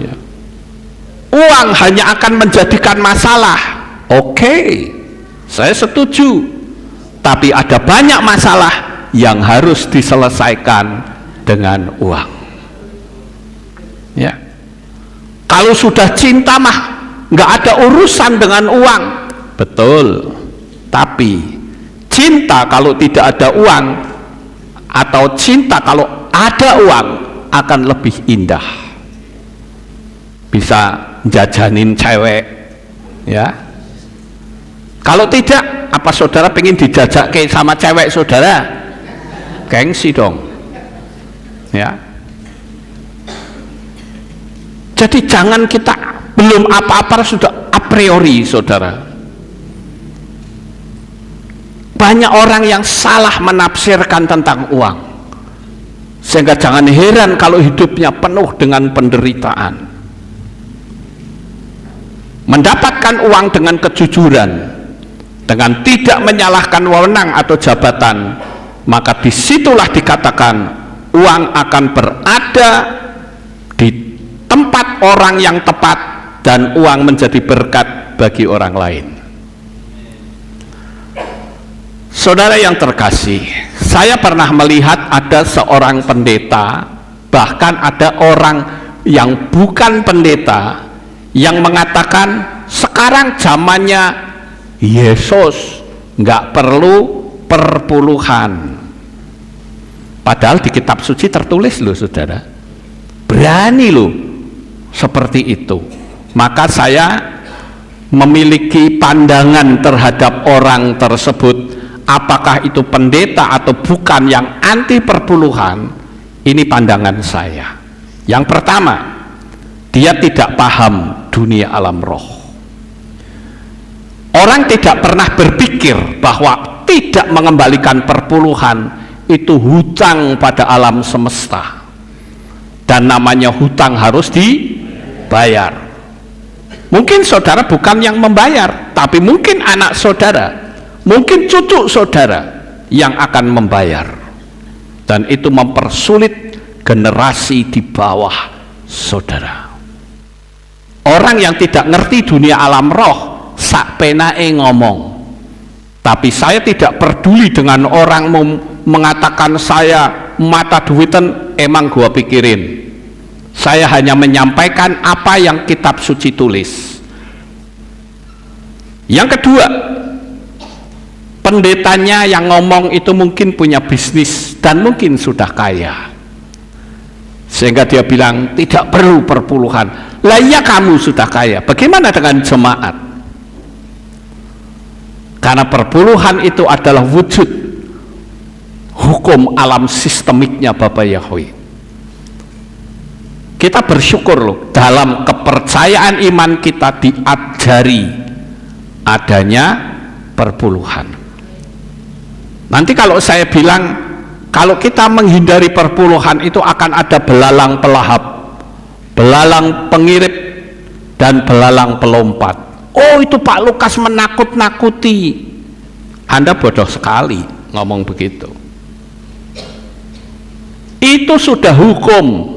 Ya. Uang hanya akan menjadikan masalah. Oke, saya setuju, tapi ada banyak masalah yang harus diselesaikan dengan uang. Ya. Kalau sudah cinta mah nggak ada urusan dengan uang. Betul, tapi cinta kalau tidak ada uang atau cinta kalau ada uang akan lebih indah. Bisa jajanin cewek, ya. Kalau tidak, apa saudara pengen dijajak sama cewek saudara? Gengsi dong, ya. Jadi jangan kita belum apa-apa sudah a priori, saudara. Banyak orang yang salah menafsirkan tentang uang, sehingga jangan heran kalau hidupnya penuh dengan penderitaan. Mendapatkan uang dengan kejujuran, dengan tidak menyalahkan wewenang atau jabatan, maka disitulah dikatakan uang akan berada di tempat orang yang tepat dan uang menjadi berkat bagi orang lain. Saudara yang terkasih, saya pernah melihat ada seorang pendeta, bahkan ada orang yang bukan pendeta yang mengatakan sekarang zamannya Yesus, nggak perlu perpuluhan. Padahal di kitab suci tertulis loh saudara, berani loh seperti itu. Maka saya memiliki pandangan terhadap orang tersebut, apakah itu pendeta atau bukan, yang anti perpuluhan. Ini pandangan saya. Yang pertama, dia tidak paham dunia alam roh. Orang tidak pernah berpikir bahwa tidak mengembalikan perpuluhan itu hutang pada alam semesta, dan namanya hutang harus dibayar. Mungkin saudara bukan yang membayar, tapi mungkin anak saudara, mungkin cucu saudara yang akan membayar, dan itu mempersulit generasi di bawah saudara. Orang yang tidak ngerti dunia alam roh sak penae ngomong, tapi saya tidak peduli dengan orang mengatakan saya mata duitan, emang gua pikirin. Saya hanya menyampaikan apa yang kitab suci tulis. Yang kedua, pendetanya yang ngomong itu mungkin punya bisnis dan mungkin sudah kaya, sehingga dia bilang tidak perlu perpuluhan. Lah iya, kamu sudah kaya, bagaimana dengan jemaat? Karena perpuluhan itu adalah wujud hukum alam sistemiknya Bapak Yahweh. Kita bersyukur loh, dalam kepercayaan iman kita diajari adanya perpuluhan. Nanti kalau saya bilang, kalau kita menghindari perpuluhan itu akan ada belalang pelahap, belalang pengirip, dan belalang pelompat. Oh, itu Pak Lukas menakut-nakuti. Anda bodoh sekali ngomong begitu. Itu sudah hukum.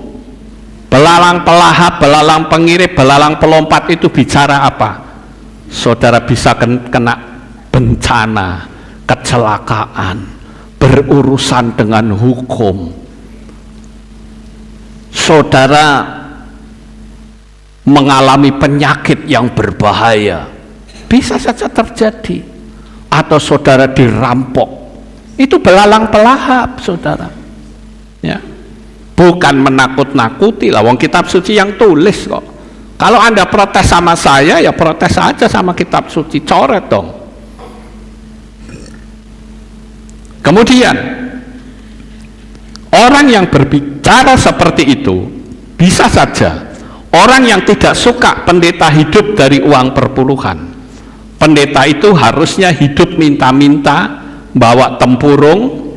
Belalang pelahap, belalang pengirip, belalang pelompat itu bicara apa? Saudara bisa kena bencana, kecelakaan, berurusan dengan hukum, saudara mengalami penyakit yang berbahaya, bisa saja terjadi, atau saudara dirampok, itu belalang pelahap, saudara. Ya, bukan menakut-nakuti lah, wong kitab suci yang tulis kok. Kalau Anda protes sama saya, ya protes aja sama kitab suci, coret dong. Kemudian orang yang berbicara seperti itu bisa saja orang yang tidak suka pendeta hidup dari uang perpuluhan. Pendeta itu harusnya hidup minta-minta, bawa tempurung,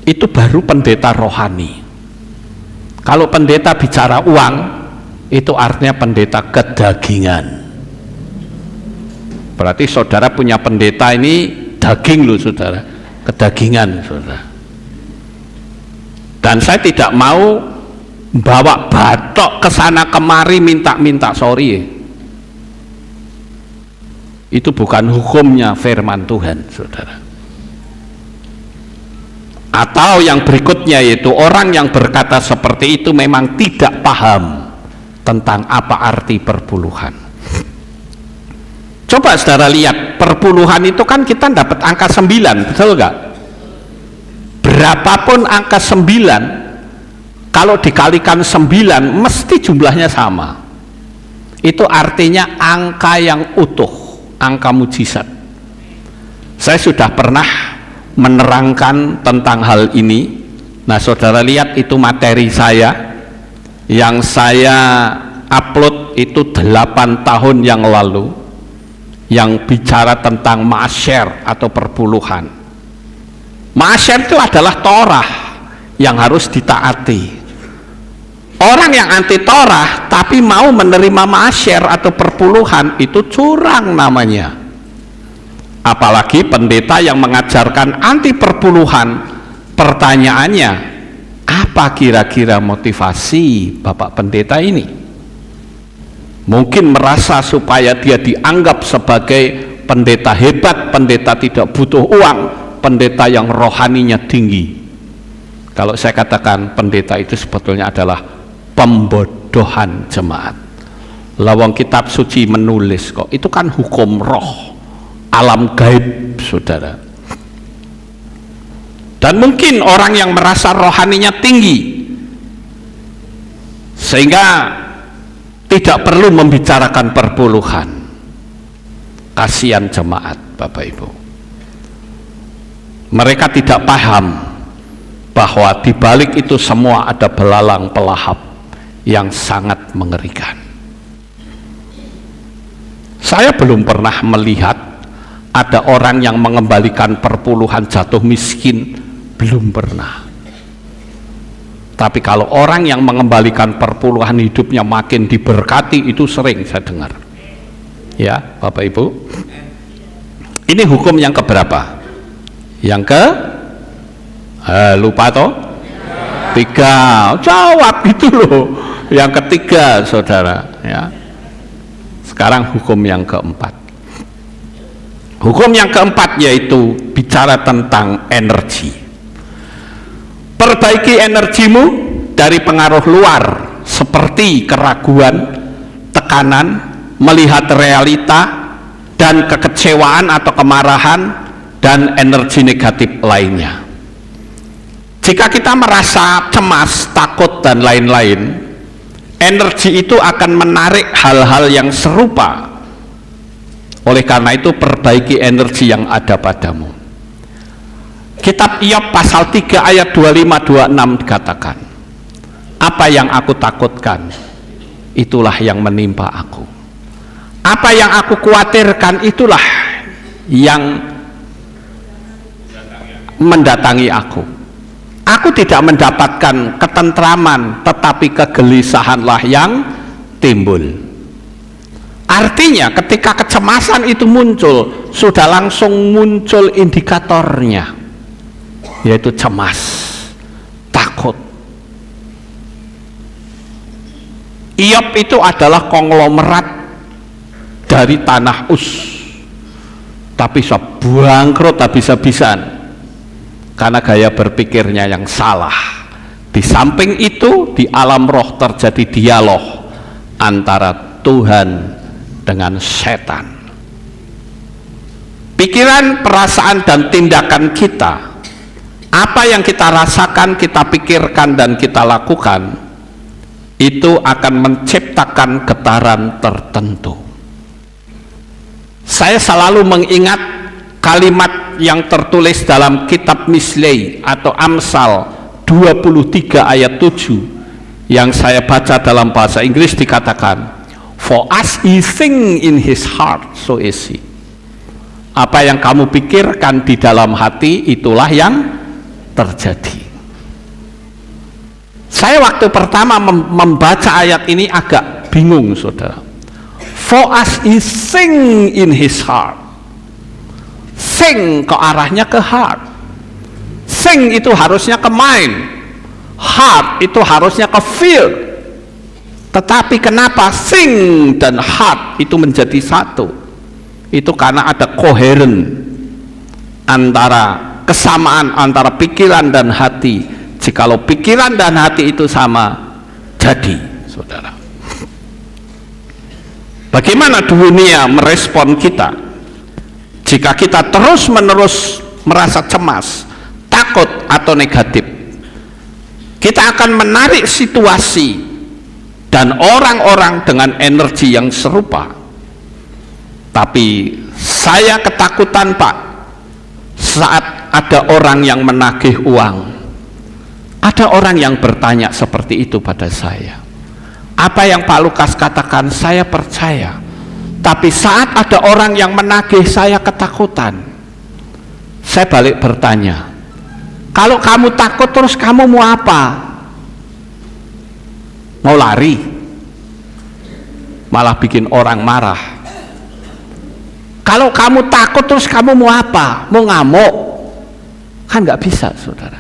itu baru pendeta rohani. Kalau pendeta bicara uang, itu artinya pendeta kedagingan. Berarti saudara punya pendeta ini daging loh, saudara, kedagingan, saudara. Dan saya tidak mau bawa batok ke sana kemari minta-minta sorry. Itu bukan hukumnya firman Tuhan, saudara. Atau yang berikutnya, yaitu orang yang berkata seperti itu memang tidak paham tentang apa arti perpuluhan. Coba saudara lihat, perpuluhan itu kan kita dapat angka 9, betul nggak? Berapapun angka 9, kalau dikalikan 9 mesti jumlahnya sama. Itu artinya angka yang utuh, angka mujizat. Saya sudah pernah menerangkan tentang hal ini. Nah, saudara lihat itu materi saya yang saya upload itu 8 tahun yang lalu, yang bicara tentang ma'asyar atau perpuluhan. Ma'asyar itu adalah Torah yang harus ditaati. Orang yang anti Torah tapi mau menerima ma'asyar atau perpuluhan, itu curang namanya. Apalagi pendeta yang mengajarkan anti perpuluhan. Pertanyaannya, apa kira-kira motivasi Bapak pendeta ini? Mungkin merasa supaya dia dianggap sebagai pendeta hebat, pendeta tidak butuh uang, pendeta yang rohaninya tinggi. Kalau saya katakan pendeta itu sebetulnya adalah pembodohan jemaat. Lawang kitab suci menulis kok, itu kan hukum roh, alam gaib, saudara. Dan mungkin orang yang merasa rohaninya tinggi sehingga tidak perlu membicarakan perpuluhan. Kasihan jemaat, Bapak Ibu. Mereka tidak paham bahwa di balik itu semua ada belalang pelahap yang sangat mengerikan. Saya belum pernah melihat ada orang yang mengembalikan perpuluhan jatuh miskin, belum pernah. Tapi kalau orang yang mengembalikan perpuluhan hidupnya makin diberkati, itu sering saya dengar. Ya, Bapak Ibu. Ini hukum yang keberapa? Yang ke lupa toh? 3. Jawab itu loh. Yang ketiga, saudara, ya. Sekarang hukum yang keempat. Hukum yang keempat yaitu bicara tentang energi. Perbaiki energimu dari pengaruh luar seperti keraguan, tekanan, melihat realita, dan kekecewaan atau kemarahan, dan energi negatif lainnya. Jika kita merasa cemas, takut, dan lain-lain, energi itu akan menarik hal-hal yang serupa. Oleh karena itu, perbaiki energi yang ada padamu. Kitab Iyob pasal 3 ayat 25-26 dikatakan, apa yang aku takutkan, itulah yang menimpa aku. Apa yang aku khawatirkan, itulah yang mendatangi aku. Aku tidak mendapatkan ketentraman, tetapi kegelisahanlah yang timbul. Artinya ketika kecemasan itu muncul, sudah langsung muncul indikatornya, yaitu cemas, takut. Iyob itu adalah konglomerat dari tanah Uz. tapi bisa bangkrut habis-habisan karena gaya berpikirnya yang salah. Di samping itu, di alam roh terjadi dialog antara Tuhan dengan setan. Pikiran, perasaan, dan tindakan kita, apa yang kita rasakan, kita pikirkan, dan kita lakukan, itu akan menciptakan getaran tertentu. Saya selalu mengingat kalimat yang tertulis dalam kitab Mislei atau Amsal 23 ayat 7 yang saya baca dalam bahasa Inggris, dikatakan, "For as he think in his heart, so is he." Apa yang kamu pikirkan di dalam hati, itulah yang terjadi. Saya waktu pertama membaca ayat ini agak bingung, saudara. For as he think in his heart. Think ke arahnya ke heart. Think itu harusnya ke mind. Heart itu harusnya ke feel. Tetapi kenapa think dan heart itu menjadi satu? Itu karena ada koheren antara kesamaan antara pikiran dan hati. Jikalau pikiran dan hati itu sama, jadi, saudara. Bagaimana dunia merespon kita jika kita terus-menerus merasa cemas, takut, atau negatif? Kita akan menarik situasi dan orang-orang dengan energi yang serupa. Tapi saya ketakutan, Pak, saat ada orang yang menagih uang. Ada orang yang bertanya seperti itu pada saya. Apa yang Pak Lukas katakan saya percaya, tapi saat ada orang yang menagih saya ketakutan. Saya balik bertanya, kalau kamu takut terus kamu mau apa? Mau lari? Malah bikin orang marah. Kalau kamu takut terus kamu mau apa? Mau ngamuk? Kan nggak bisa, saudara.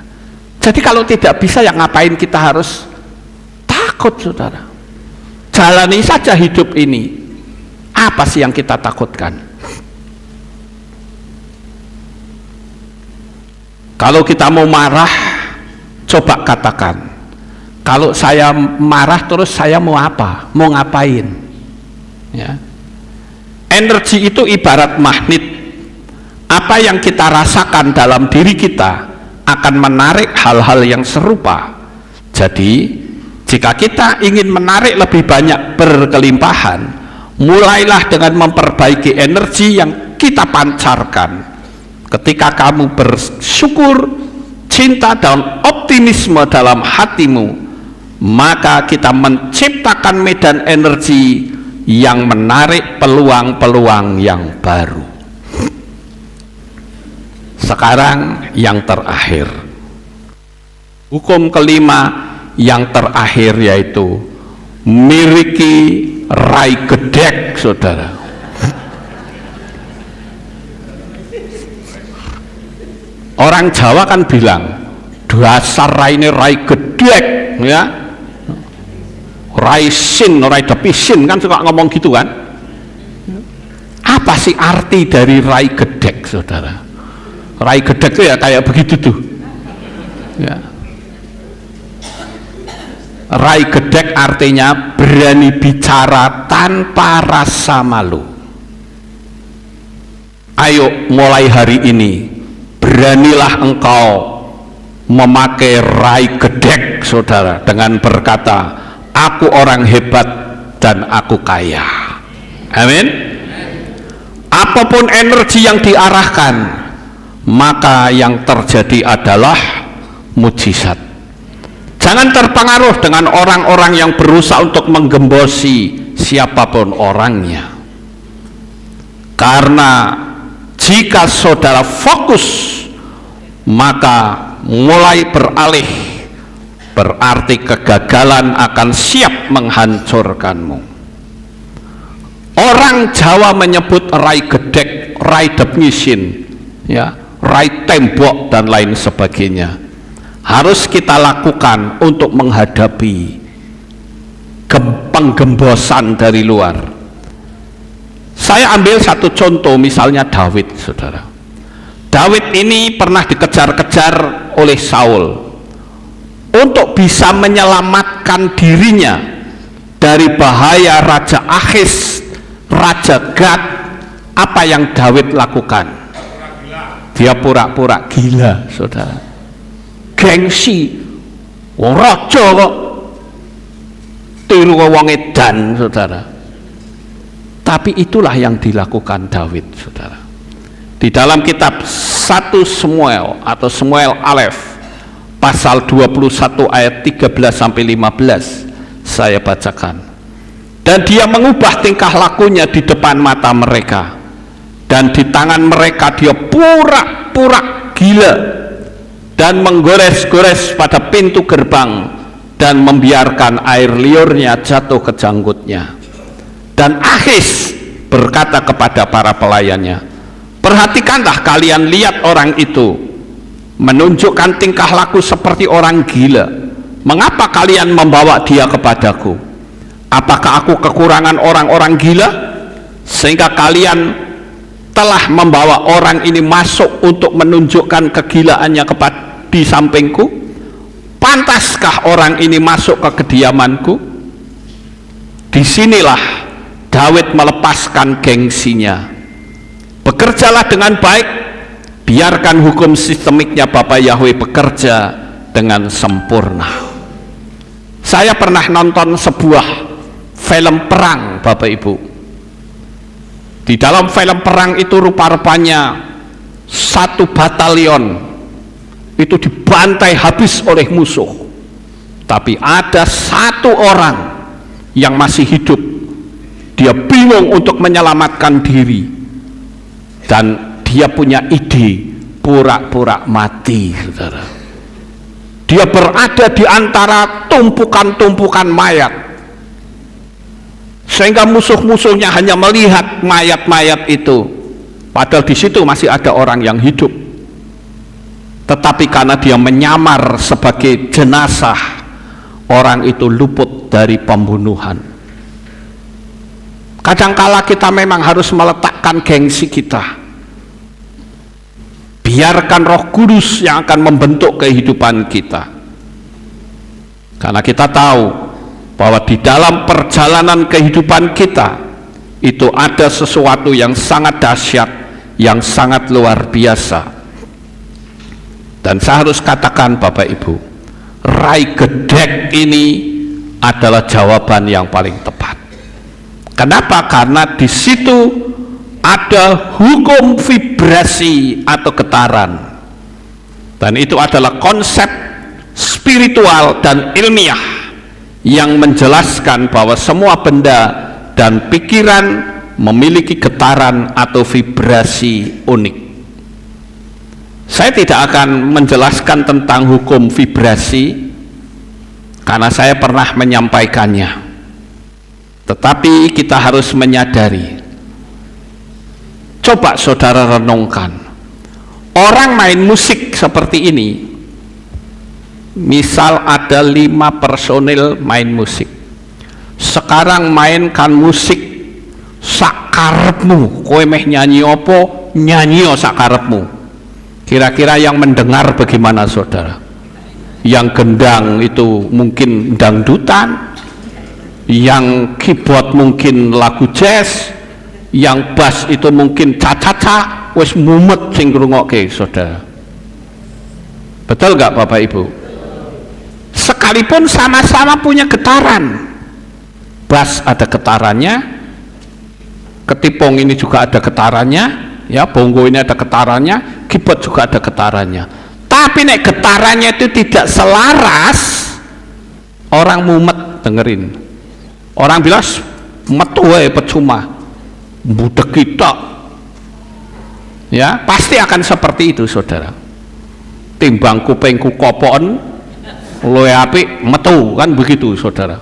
Jadi kalau tidak bisa, ya ngapain kita harus takut, saudara? Jalani saja hidup ini. Apa sih yang kita takutkan? Kalau kita mau marah, coba katakan, kalau saya marah terus saya mau apa? Mau ngapain? Ya. Energi itu ibarat magnet. Apa yang kita rasakan dalam diri kita akan menarik hal-hal yang serupa. Jadi, jika kita ingin menarik lebih banyak berkelimpahan, mulailah dengan memperbaiki energi yang kita pancarkan. Ketika kamu bersyukur, cinta, dan optimisme dalam hatimu, maka kita menciptakan medan energi yang menarik peluang-peluang yang baru. Sekarang yang terakhir, hukum kelima yang terakhir, yaitu miliki rai gedek, saudara. Orang Jawa kan bilang, dasar rai ini rai gedek, ya. Rai sin, rai depisin, kan suka ngomong gitu kan. Apa sih arti dari rai gedek, saudara? Rai gedek itu ya kayak begitu tuh, ya. Rai gedek artinya berani bicara tanpa rasa malu. Ayo mulai hari ini, beranilah engkau memakai rai gedek, saudara, dengan berkata, aku orang hebat dan aku kaya. Amin. Apapun energi yang diarahkan, maka yang terjadi adalah mujizat. Jangan terpengaruh dengan orang-orang yang berusaha untuk menggembosi siapapun orangnya. Karena jika saudara fokus, maka mulai beralih, berarti kegagalan akan siap menghancurkanmu. Orang Jawa menyebut rai gedek, rai depngisin, ya, rai tembok, dan lain sebagainya. Harus kita lakukan untuk menghadapi penggembosan dari luar. Saya ambil satu contoh, misalnya Daud, saudara. Daud ini pernah dikejar-kejar oleh Saul untuk bisa menyelamatkan dirinya dari bahaya Raja Akhis, Raja Gad. Apa yang Daud lakukan? Dia pura-pura gila, saudara. Gengsi, wong raja kok tiru wong edan, saudara. Tapi itulah yang dilakukan Daud, saudara. Di dalam kitab 1 Samuel atau Samuel Alef pasal 21 ayat 13 sampai 15 saya bacakan. Dan dia mengubah tingkah lakunya di depan mata mereka, dan di tangan mereka dia pura-pura gila dan menggores-gores pada pintu gerbang dan membiarkan air liurnya jatuh ke janggutnya. Dan Akhis berkata kepada para pelayannya, perhatikanlah kalian, lihat orang itu menunjukkan tingkah laku seperti orang gila. Mengapa kalian membawa dia kepadaku? Apakah aku kekurangan orang-orang gila sehingga kalian telah membawa orang ini masuk untuk menunjukkan kegilaannya di sampingku? Pantaskah orang ini masuk ke kediamanku? Disinilah Daud melepaskan gengsinya. Bekerjalah dengan baik, biarkan hukum sistemiknya Bapa Yahweh bekerja dengan sempurna. Saya pernah nonton sebuah film perang, Bapak Ibu. Di dalam film perang itu rupa-rupanya satu batalion itu dibantai habis oleh musuh, tapi ada satu orang yang masih hidup. Dia bingung untuk menyelamatkan diri, dan dia punya ide pura-pura mati, saudara. Dia berada di antara tumpukan-tumpukan mayat, sehingga musuh-musuhnya hanya melihat mayat-mayat itu, padahal di situ masih ada orang yang hidup. Tetapi karena dia menyamar sebagai jenazah, orang itu luput dari pembunuhan. Kadangkala kita memang harus meletakkan gengsi kita. Biarkan Roh Kudus yang akan membentuk kehidupan kita. Karena kita tahu bahwa di dalam perjalanan kehidupan kita itu ada sesuatu yang sangat dahsyat, yang sangat luar biasa. Dan saya harus katakan, Bapak Ibu, rai gedek ini adalah jawaban yang paling tepat. Kenapa? Karena di situ ada hukum vibrasi atau getaran, dan itu adalah konsep spiritual dan ilmiah yang menjelaskan bahwa semua benda dan pikiran memiliki getaran atau vibrasi unik. Saya tidak akan menjelaskan tentang hukum vibrasi karena saya pernah menyampaikannya. Tetapi kita harus menyadari, coba saudara renungkan, orang main musik seperti ini, misal ada 5 personil main musik, sekarang mainkan musik sakarepmu, kowe meh nyanyi opo, nyanyi sakarepmu. Kira-kira yang mendengar bagaimana, saudara? Yang gendang itu mungkin dangdutan, yang keyboard mungkin lagu jazz, yang bass itu mungkin caca-caca, wis mumet sing ngrungokke, saudara. Betul nggak, Bapak Ibu? Sekalipun sama-sama punya getaran, bass ada getarannya, ketipung ini juga ada getarannya, ya, bongo ini ada getarannya, keyboard juga ada getarannya. Tapi nek getarannya itu tidak selaras, orang mumet dengerin. Orang bilang metu wae percuma, budek kita, ya pasti akan seperti itu, saudara. Timbang kupingku kopon luwih apik metu, kan begitu, saudara.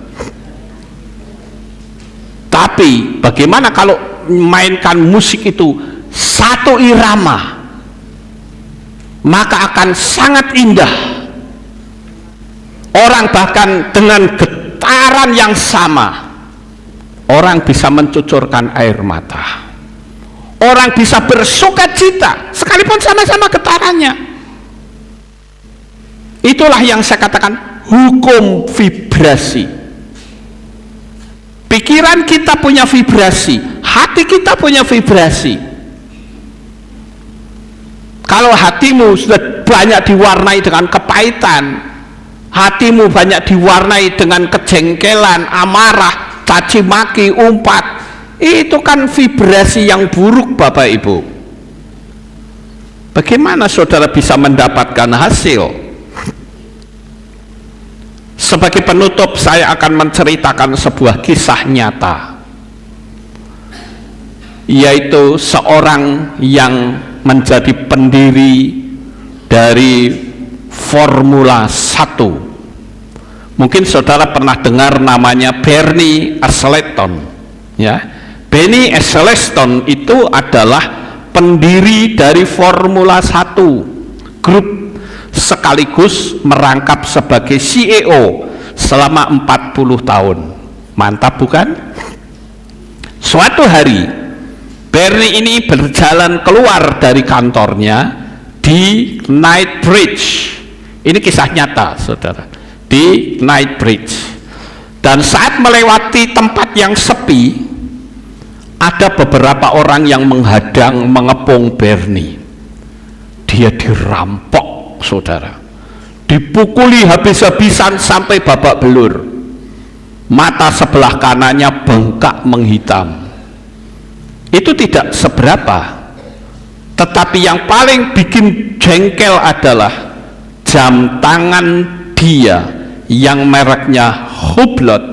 Tapi bagaimana kalau mainkan musik itu satu irama, maka akan sangat indah. Orang bahkan dengan getaran yang sama, orang bisa mencucurkan air mata. Orang bisa bersuka cita sekalipun sama-sama getarannya. Itulah yang saya katakan hukum vibrasi. Pikiran kita punya vibrasi, hati kita punya vibrasi. Kalau hatimu sudah banyak diwarnai dengan kepahitan, hatimu banyak diwarnai dengan kejengkelan, amarah, caci maki, umpat, itu kan vibrasi yang buruk, Bapak Ibu. Bagaimana saudara bisa mendapatkan hasil? Sebagai penutup, saya akan menceritakan sebuah kisah nyata, yaitu seorang yang menjadi pendiri dari Formula 1. Mungkin saudara pernah dengar namanya Bernie Ecclestone, ya. Bernie Ecclestone itu adalah pendiri dari Formula 1 grup, sekaligus merangkap sebagai CEO selama 40 tahun. Mantap bukan? Suatu hari Bernie ini berjalan keluar dari kantornya di Knightsbridge. Ini kisah nyata, saudara. Di Knightsbridge. Dan saat melewati tempat yang sepi, ada beberapa orang yang menghadang, mengepung Bernie. Dia dirampok, saudara. Dipukuli habis-habisan sampai babak belur. Mata sebelah kanannya bengkak menghitam. Itu tidak seberapa, tetapi yang paling bikin jengkel adalah jam tangan dia yang mereknya Hublot.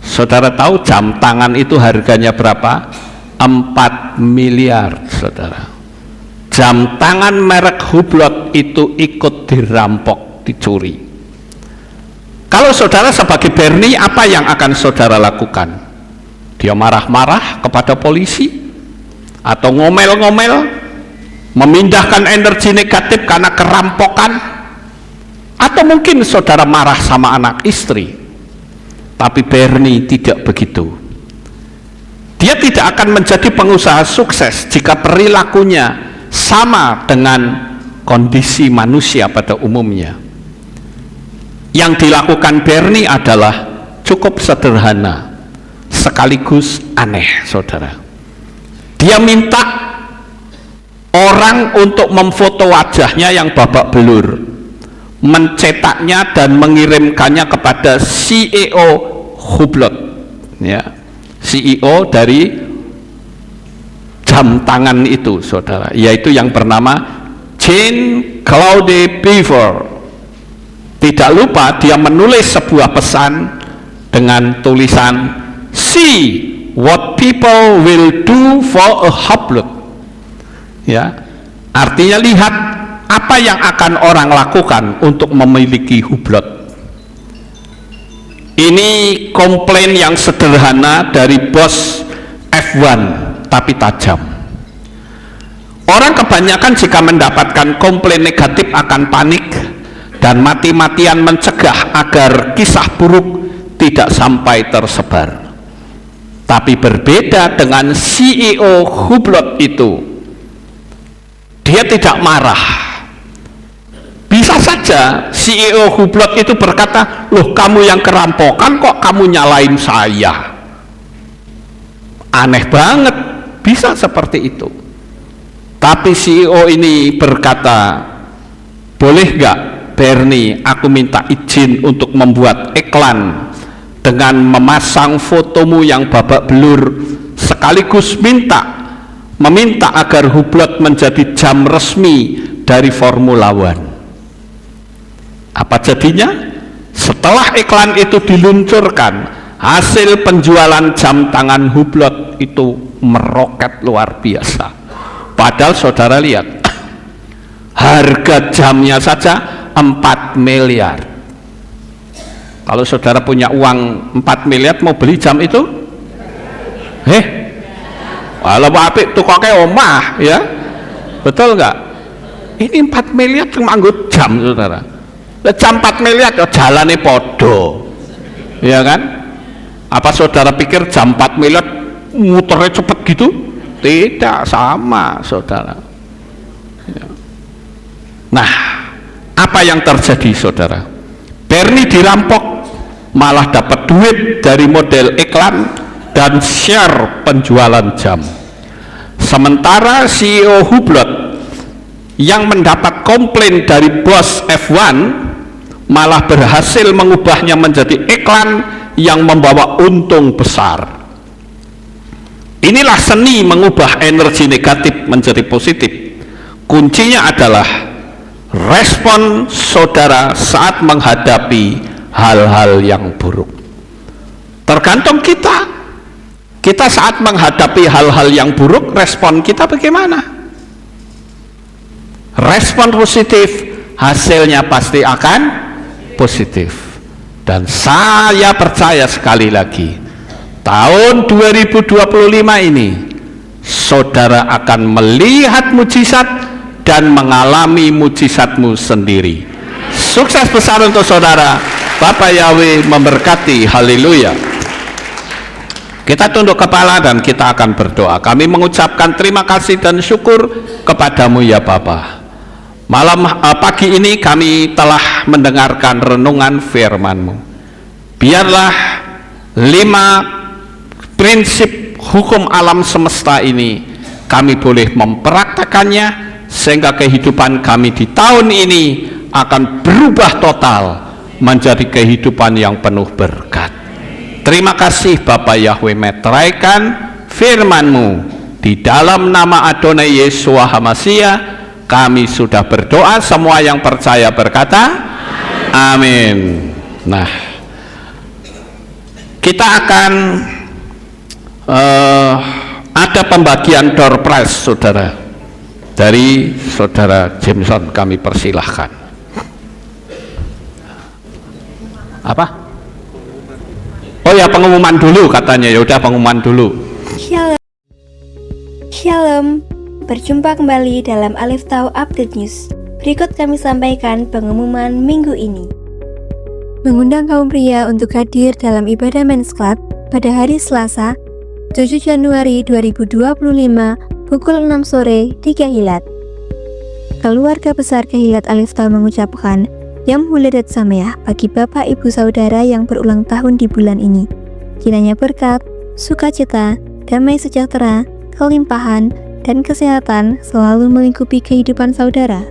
Saudara tahu jam tangan itu harganya berapa? 4 miliar, saudara. Jam tangan merek Hublot itu ikut dirampok, dicuri. Kalau saudara sebagai Bernie, apa yang akan saudara lakukan? Dia marah-marah kepada polisi, atau ngomel-ngomel, memindahkan energi negatif karena kerampokan, atau mungkin saudara marah sama anak istri. Tapi Bernie tidak begitu. Dia tidak akan menjadi pengusaha sukses jika perilakunya sama dengan kondisi manusia pada umumnya. Yang dilakukan Bernie adalah cukup sederhana sekaligus aneh, saudara. Dia minta orang untuk memfoto wajahnya yang babak belur, mencetaknya dan mengirimkannya kepada CEO Hublot, ya, CEO dari jam tangan itu, saudara, yaitu yang bernama Jean Claude Beaver. Tidak lupa dia menulis sebuah pesan dengan tulisan, "See what people will do for a Hublot." Ya, artinya lihat apa yang akan orang lakukan untuk memiliki Hublot. Ini komplain yang sederhana dari bos F1, tapi tajam. Orang kebanyakan jika mendapatkan komplain negatif akan panik dan mati-matian mencegah agar kisah buruk tidak sampai tersebar. Tapi berbeda dengan CEO Hublot itu, dia tidak marah. Bisa saja CEO Hublot itu berkata, "Loh, kamu yang kerampokan kok kamu nyalain saya?" Aneh banget, bisa seperti itu. Tapi CEO ini berkata, "Boleh nggak Bernie, aku minta izin untuk membuat iklan dengan memasang fotomu yang babak belur, sekaligus meminta agar Hublot menjadi jam resmi dari Formula One." Apa jadinya? Setelah iklan itu diluncurkan, hasil penjualan jam tangan Hublot itu meroket luar biasa. Padahal saudara lihat, harga jamnya saja 4 miliar. Kalau saudara punya uang 4 miliar mau beli jam itu? Kalau apik tukoknya omah, ya, betul nggak? Ini 4 miliar cuma nganggo jam, saudara. Jam 4 miliar ya jalannya podo, ya kan? Apa saudara pikir jam 4 miliar muternya cepet gitu? Tidak sama, saudara. Ya. Nah, apa yang terjadi, saudara? Bernie dirampok, malah dapat duit dari model iklan dan share penjualan jam. Sementara CEO Hublot yang mendapat komplain dari bos F1 malah berhasil mengubahnya menjadi iklan yang membawa untung besar. Inilah seni mengubah energi negatif menjadi positif. Kuncinya adalah respon saudara saat menghadapi hal-hal yang buruk. Tergantung kita. Kita saat menghadapi hal-hal yang buruk, respon kita bagaimana? Respon positif, hasilnya pasti akan positif. Dan saya percaya sekali lagi, tahun 2025 ini saudara akan melihat mujizat dan mengalami mujizatmu sendiri. Sukses besar untuk saudara. Bapak Yahweh memberkati. Haleluya. Kita tunduk kepala dan kita akan berdoa. Kami mengucapkan terima kasih dan syukur kepadamu ya Bapa. Pagi ini kami telah mendengarkan renungan firman-Mu. Biarlah 5 prinsip hukum alam semesta ini kami boleh mempraktekannya, sehingga kehidupan kami di tahun ini akan berubah total menjadi kehidupan yang penuh berkat. Terima kasih Bapa Yahweh, meteraikan firman-Mu di dalam nama Adonai Yeshua HaMashiach. Kami sudah berdoa, semua yang percaya berkata amin. Nah, kita akan ada pembagian door prize, saudara, dari saudara Jameson. Kami persilahkan. Apa? Oh ya, pengumuman dulu katanya. Ya udah, pengumuman dulu. Shalom. Shalom. Berjumpa kembali dalam Alif Tahu Update News. Berikut kami sampaikan pengumuman minggu ini. Mengundang kaum pria untuk hadir dalam ibadah Men's Club pada hari Selasa, 7 Januari 2025 pukul 6 sore di Kehilat. Keluarga besar Kehilat Alif Tahu mengucapkan Yom Huledet Sameah bagi Bapak Ibu Saudara yang berulang tahun di bulan ini. Kiranya berkat, sukacita, damai sejahtera, kelimpahan, dan kesehatan selalu melingkupi kehidupan saudara.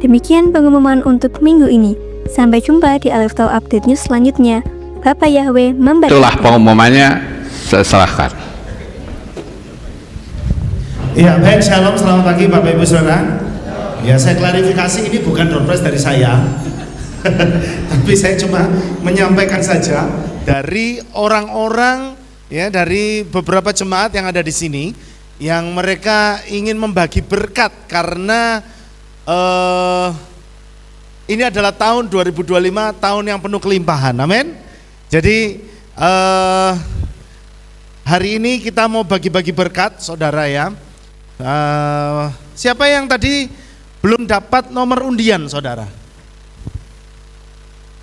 Demikian pengumuman untuk minggu ini. Sampai jumpa di Alif Tahu Update News selanjutnya. Bapak Yahweh memberkati. Itulah pengumumannya, saya serahkan. Ya, baik, shalom, selamat pagi Bapak Ibu Saudara. Ya, saya klarifikasi, ini bukan door prize dari saya. Tapi saya cuma menyampaikan saja dari orang-orang, ya, dari beberapa jemaat yang ada di sini, yang mereka ingin membagi berkat karena ini adalah tahun 2025, tahun yang penuh kelimpahan. Amin. Jadi hari ini kita mau bagi-bagi berkat, saudara ya. Siapa yang tadi belum dapat nomor undian, saudara?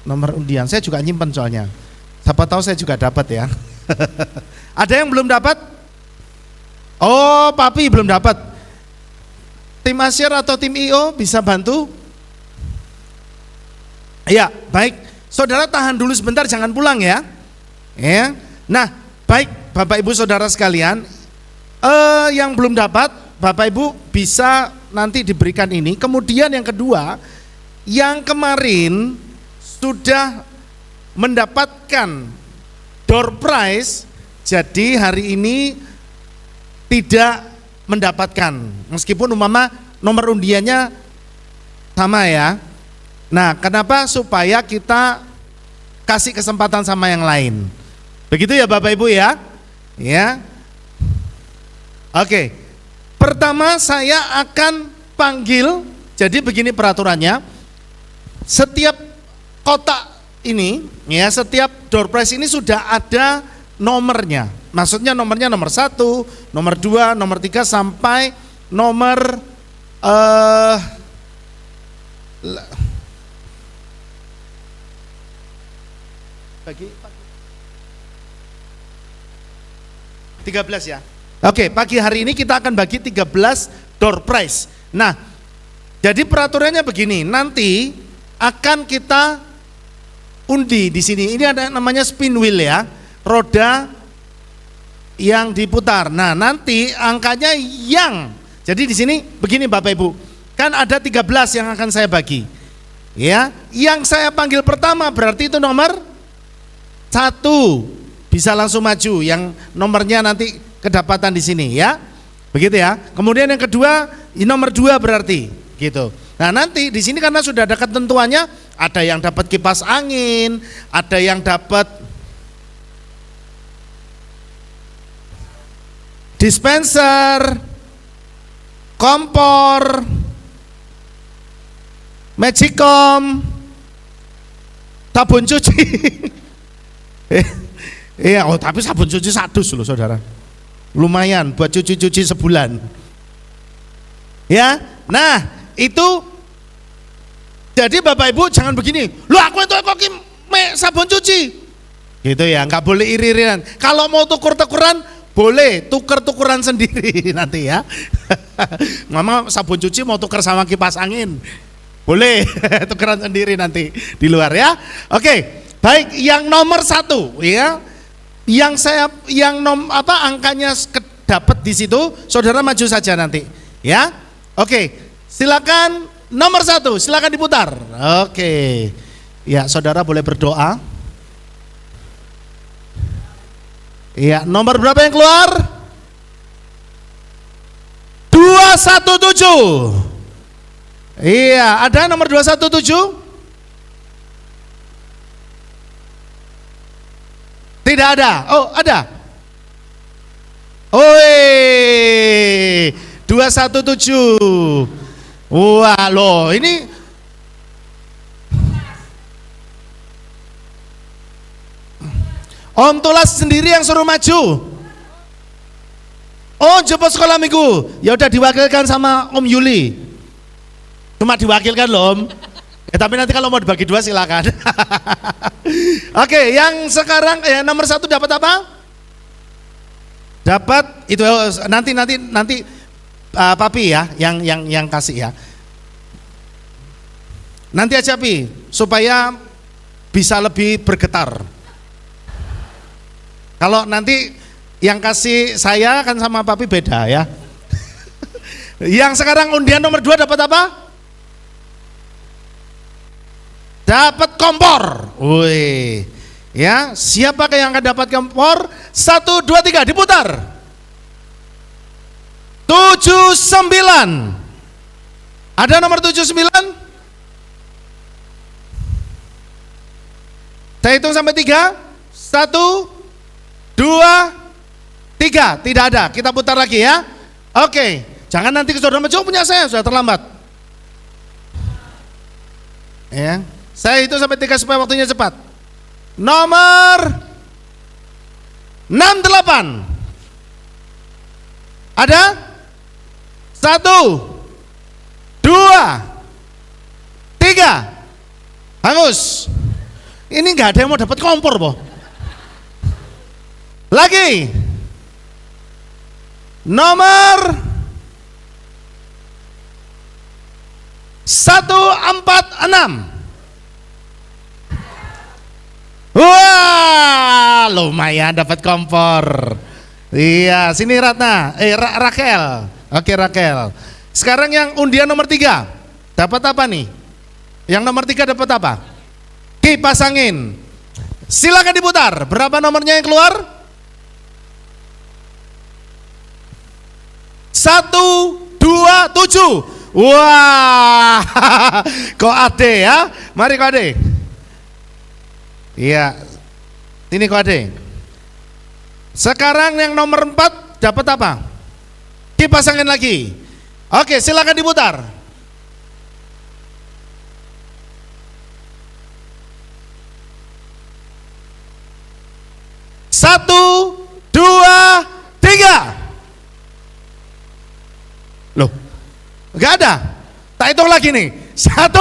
Nomor undian, saya juga nyimpen soalnya. Siapa tahu saya juga dapat ya. Ada yang belum dapat? Oh, Papi belum dapat. Tim Asyir atau tim IO bisa bantu? Ya, baik. Saudara tahan dulu sebentar, jangan pulang ya. Ya. Nah, baik Bapak Ibu Saudara sekalian, yang belum dapat, Bapak Ibu bisa nanti diberikan ini. Kemudian yang kedua, yang kemarin sudah mendapatkan door prize, jadi hari ini tidak mendapatkan, meskipun umpama nomor undiannya sama ya. Nah, kenapa? Supaya kita kasih kesempatan sama yang lain. Begitu ya Bapak Ibu ya. Ya. Oke. Pertama saya akan panggil, jadi begini peraturannya. Setiap kotak ini, ya, setiap door prize ini sudah ada nomornya. Maksudnya nomornya nomor 1, nomor 2, nomor 3 sampai nomor bagi 13 ya. Oke, pagi hari ini kita akan bagi 13 door prize. Nah, jadi peraturannya begini, nanti akan kita undi di sini. Ini ada namanya spin wheel ya, roda yang diputar. Nah, nanti angkanya jadi di sini begini Bapak Ibu, kan ada 13 yang akan saya bagi. Ya, yang saya panggil pertama berarti itu nomor 1, bisa langsung maju. Yang nomornya nanti kedapatan di sini ya, begitu ya. Kemudian yang kedua, nomor 2 berarti, gitu. Nah nanti di sini karena sudah ada ketentuannya, ada yang dapat kipas angin, ada yang dapat dispenser, kompor, magicom, sabun cuci. Iya, oh tapi sabun cuci 1 loh saudara, lumayan buat cuci-cuci sebulan. Ya, nah itu jadi Bapak Ibu jangan begini, lu aku itu kok sabun cuci, gitu ya, nggak boleh iri-irian. Kalau mau tukur-tukuran boleh, tuker-tukuran sendiri nanti ya. Mama sabun cuci mau tuker sama kipas angin, boleh tukeran sendiri nanti di luar ya. Oke, baik, yang nomor 1 ya, yang angkanya dapat di situ, saudara maju saja nanti ya. Oke, silakan nomor 1, silakan diputar. Oke, ya saudara boleh berdoa. Ya, nomor berapa yang keluar? 217. Iya, ada nomor 217? Tidak ada. Oh, ada. Oi, 217. Wah, loh, ini Om Tulas sendiri yang suruh maju. Oh, jemput sekolah minggu. Ya udah diwakilkan sama Om Yuli. Cuma diwakilkan loh Om. Tapi nanti kalau mau dibagi 2 silakan. Oke, yang sekarang nomor 1 dapat apa? Dapat itu nanti Papi ya yang kasih ya. Nanti aja Pi supaya bisa lebih bergetar. Kalau nanti yang kasih saya kan sama Papi beda ya. Yang sekarang undian nomor 2 dapat apa? Dapat kompor. Wih. Ya, siapa yang akan dapat kompor? 1, 2, 3 diputar. 79. Ada nomor 79? Saya hitung sampai 3. 1, 2, 3, tidak ada. Kita putar lagi ya. Oke, jangan nanti saudara maju punya saya sudah terlambat. Ya, saya hitung sampai 3 supaya waktunya cepat. Nomor 68. Ada? 1, 2, 3. Hangus. Ini nggak ada yang mau dapat kompor, boh. Lagi nomor 146. Wah, lumayan dapat kompor. Iya, sini Ratna, Rakel. Oke Rakel. Sekarang yang undian nomor 3 dapat apa nih? Yang nomor 3 dapat apa? Kipas angin. Silakan diputar. Berapa nomornya yang keluar? 127. Wah, kok ade ya? Mari kok ade. Iya, ini kok ade. Sekarang yang nomor 4 dapat apa? Kipas angin lagi. Oke, silakan diputar. Satu, 2, 3. Loh, nggak ada. Tak hitung lagi nih. 1,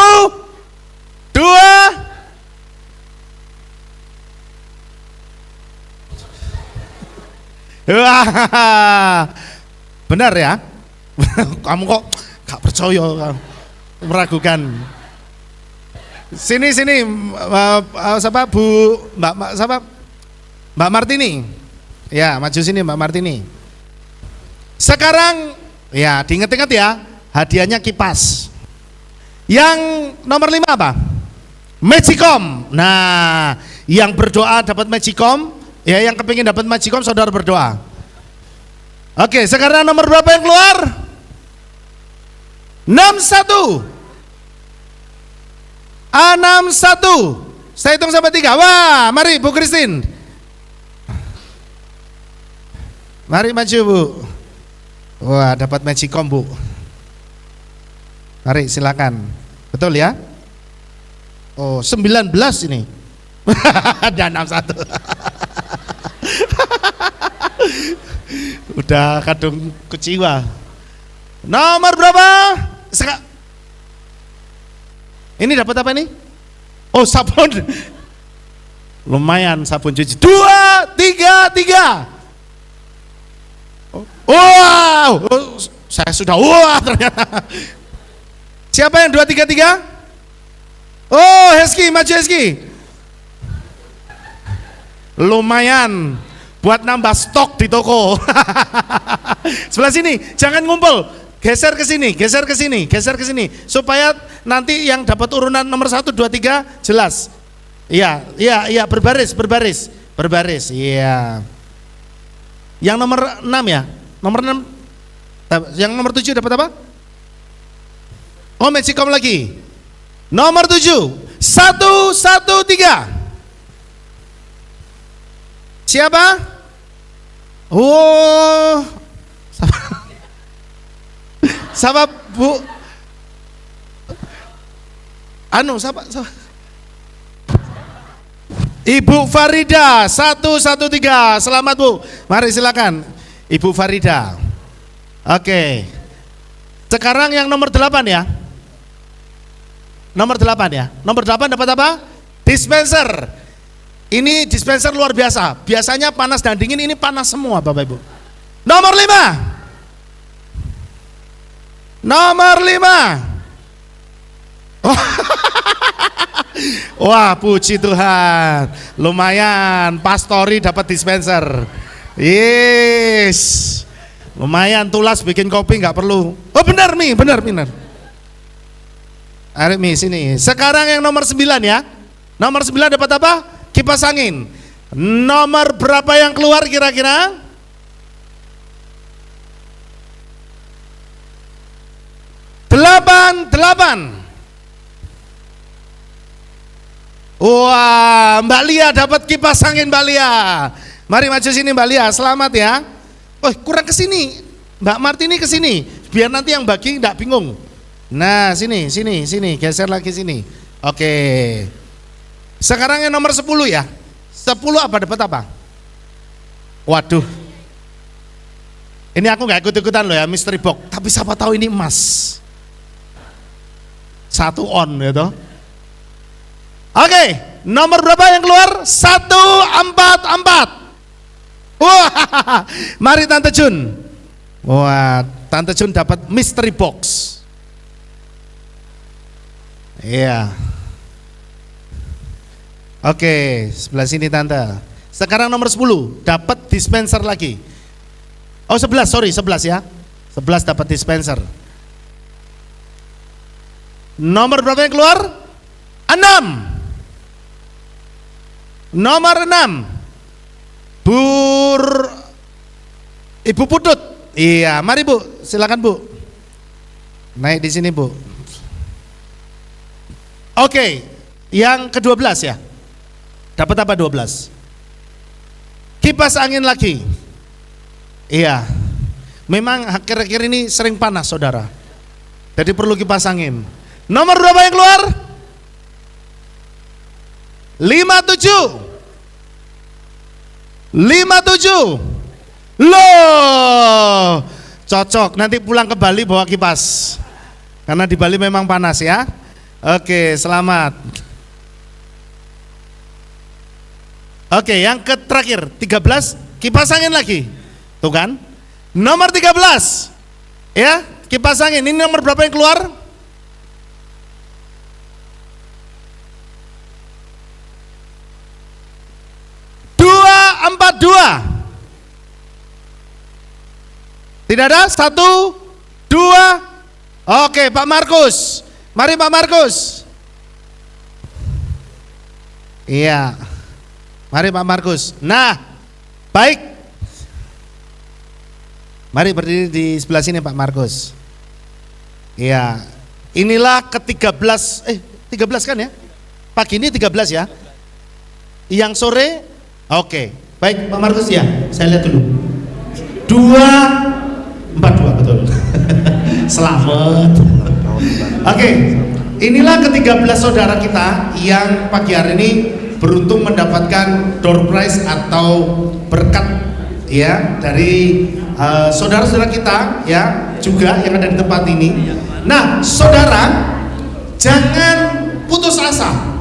2. Wah, benar ya? Kamu kok gak percaya, meragukan. Sini, siapa Bu, Mbak Martini. Ya, maju sini Mbak Martini. Sekarang, ya diinget-inget ya, hadiahnya kipas. Yang nomor 5 apa? Magicom. Nah, yang berdoa dapat Magicom, ya yang kepingin dapat Magicom saudara berdoa. Oke, sekarang nomor berapa yang keluar? 61. A61. Saya hitung sampai 3. Wah, mari Bu Christine. Mari maju Bu. Wah, dapat Magicom Bu. Mari silakan. Betul ya? Oh, 19 ini. Dan 61. Udah kadung kecewa. Nomor berapa? Ini dapat apa ini? Oh, sabun. Lumayan sabun cuci. 2, 3. Wow, saya sudah wah ternyata. Siapa yang 2, 3? Oh, Heski, maju Heski. Lumayan buat nambah stok di toko. Sebelah sini, jangan ngumpul. Geser ke sini, supaya nanti yang dapat urunan nomor 1, 2, 3 jelas. Iya, berbaris. Iya. Yang nomor 6 ya? Nomor 6. Yang nomor 7 dapat apa? Oh, Magicom lagi. Nomor 7, 113. Siapa? Oh, siapa Bu? Siapa? Ibu Farida 113. Selamat Bu. Mari silakan Ibu Farida. Oke. Sekarang yang nomor 8 ya. Nomor 8 dapat apa? Dispenser. Ini dispenser luar biasa. Biasanya panas dan dingin, ini panas semua Bapak Ibu. Nomor 5. Wah, puji Tuhan. Lumayan, Pastori dapat dispenser. Yes. Lumayan, tulas bikin kopi nggak perlu. Oh, benar. Arif Mi sini. Sekarang yang nomor 9 ya. Nomor 9 dapat apa? Kipas angin. Nomor berapa yang keluar kira-kira? 8. Wah, Mbak Lia dapat kipas angin Mbak Lia. Mari maju sini Mbak Lia, selamat ya. Oh, kurang ke sini. Mbak Martini ke sini, biar nanti yang bagi enggak bingung. Nah, sini, geser lagi sini. Oke. Sekarang yang nomor 10 ya. 10 apa dapat apa? Waduh. Ini aku nggak ikut-ikutan loh ya, mystery box. Tapi siapa tahu ini emas. 1 on gitu. Oke, nomor berapa yang keluar? 144. Wah, mari Tante Jun. Wah, Tante Jun dapat mystery box. Iya. Oke, sebelah sini Tante. Sekarang nomor 10, dapat dispenser lagi. Oh, 11 ya. 11 dapat dispenser. Nomor berapa yang keluar? 6. Nomor 6. Ibu Putut. Iya, mari Bu, silakan Bu. Naik di sini Bu. Oke, yang ke-12 ya. Dapat apa 12? Kipas angin lagi. Iya. Memang akhir-akhir ini sering panas Saudara. Jadi perlu kipas angin. Nomor berapa yang keluar? 57. Loh, cocok. Nanti pulang ke Bali bawa kipas. Karena di Bali memang panas ya. Oke, selamat. Oke, yang terakhir 13, kipas angin lagi. Tuh kan? Nomor 13. Ya, kipas angin. Ini nomor berapa yang keluar? Empat dua. Tidak ada? 1, 2. Oke, Pak Markus. Mari Pak Markus. Iya. Mari Pak Markus. Nah, baik. Mari berdiri di sebelah sini Pak Markus. Iya. Inilah ke-13, 13 kan ya? Pagi ini 13 ya? Yang sore? Oke. Baik Pak Markus ya, saya lihat dulu. 242 betul. Selamat. Oke, inilah ke-13 saudara kita yang pagi hari ini beruntung mendapatkan door prize atau berkat ya dari saudara-saudara kita ya juga yang ada di tempat ini. Nah, saudara jangan putus asa.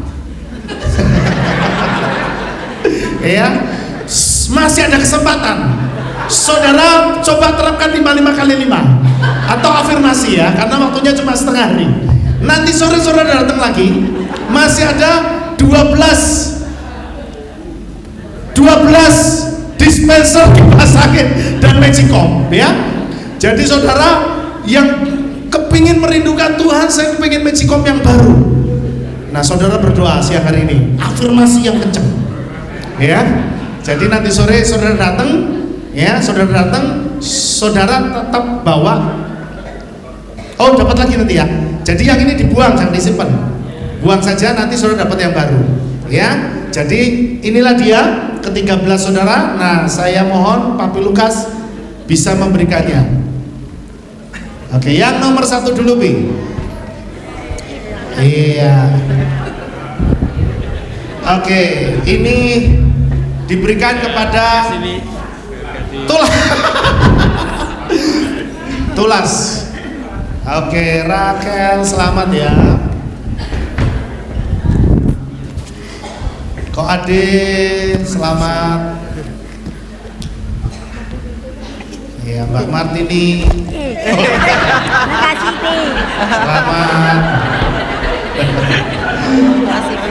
Ya, masih ada kesempatan. Saudara coba terapkan 55 kali 5 atau afirmasi ya, karena waktunya cuma setengah hari. Nanti sore saudara datang lagi, masih ada 12 dispenser kipas angin dan magicom ya. Jadi saudara yang kepingin merindukan Tuhan, saya kepingin magicom yang baru. Nah saudara berdoa siang hari ini, afirmasi yang kencang ya. Jadi nanti sore saudara datang ya, saudara tetap bawa. Oh dapat lagi nanti ya. Jadi yang ini dibuang, jangan disimpan. Buang saja, nanti saudara dapat yang baru ya. Jadi inilah dia ke-13 saudara. Nah saya mohon Papi Lukas bisa memberikannya. Oke, yang nomor 1 dulu Pi. Iya. Oke, ini diberikan kepada Tulas. Oke, Rakel selamat ya. Kok Ade selamat. Ya, Mbak Martini. Makasih Pi. Selamat.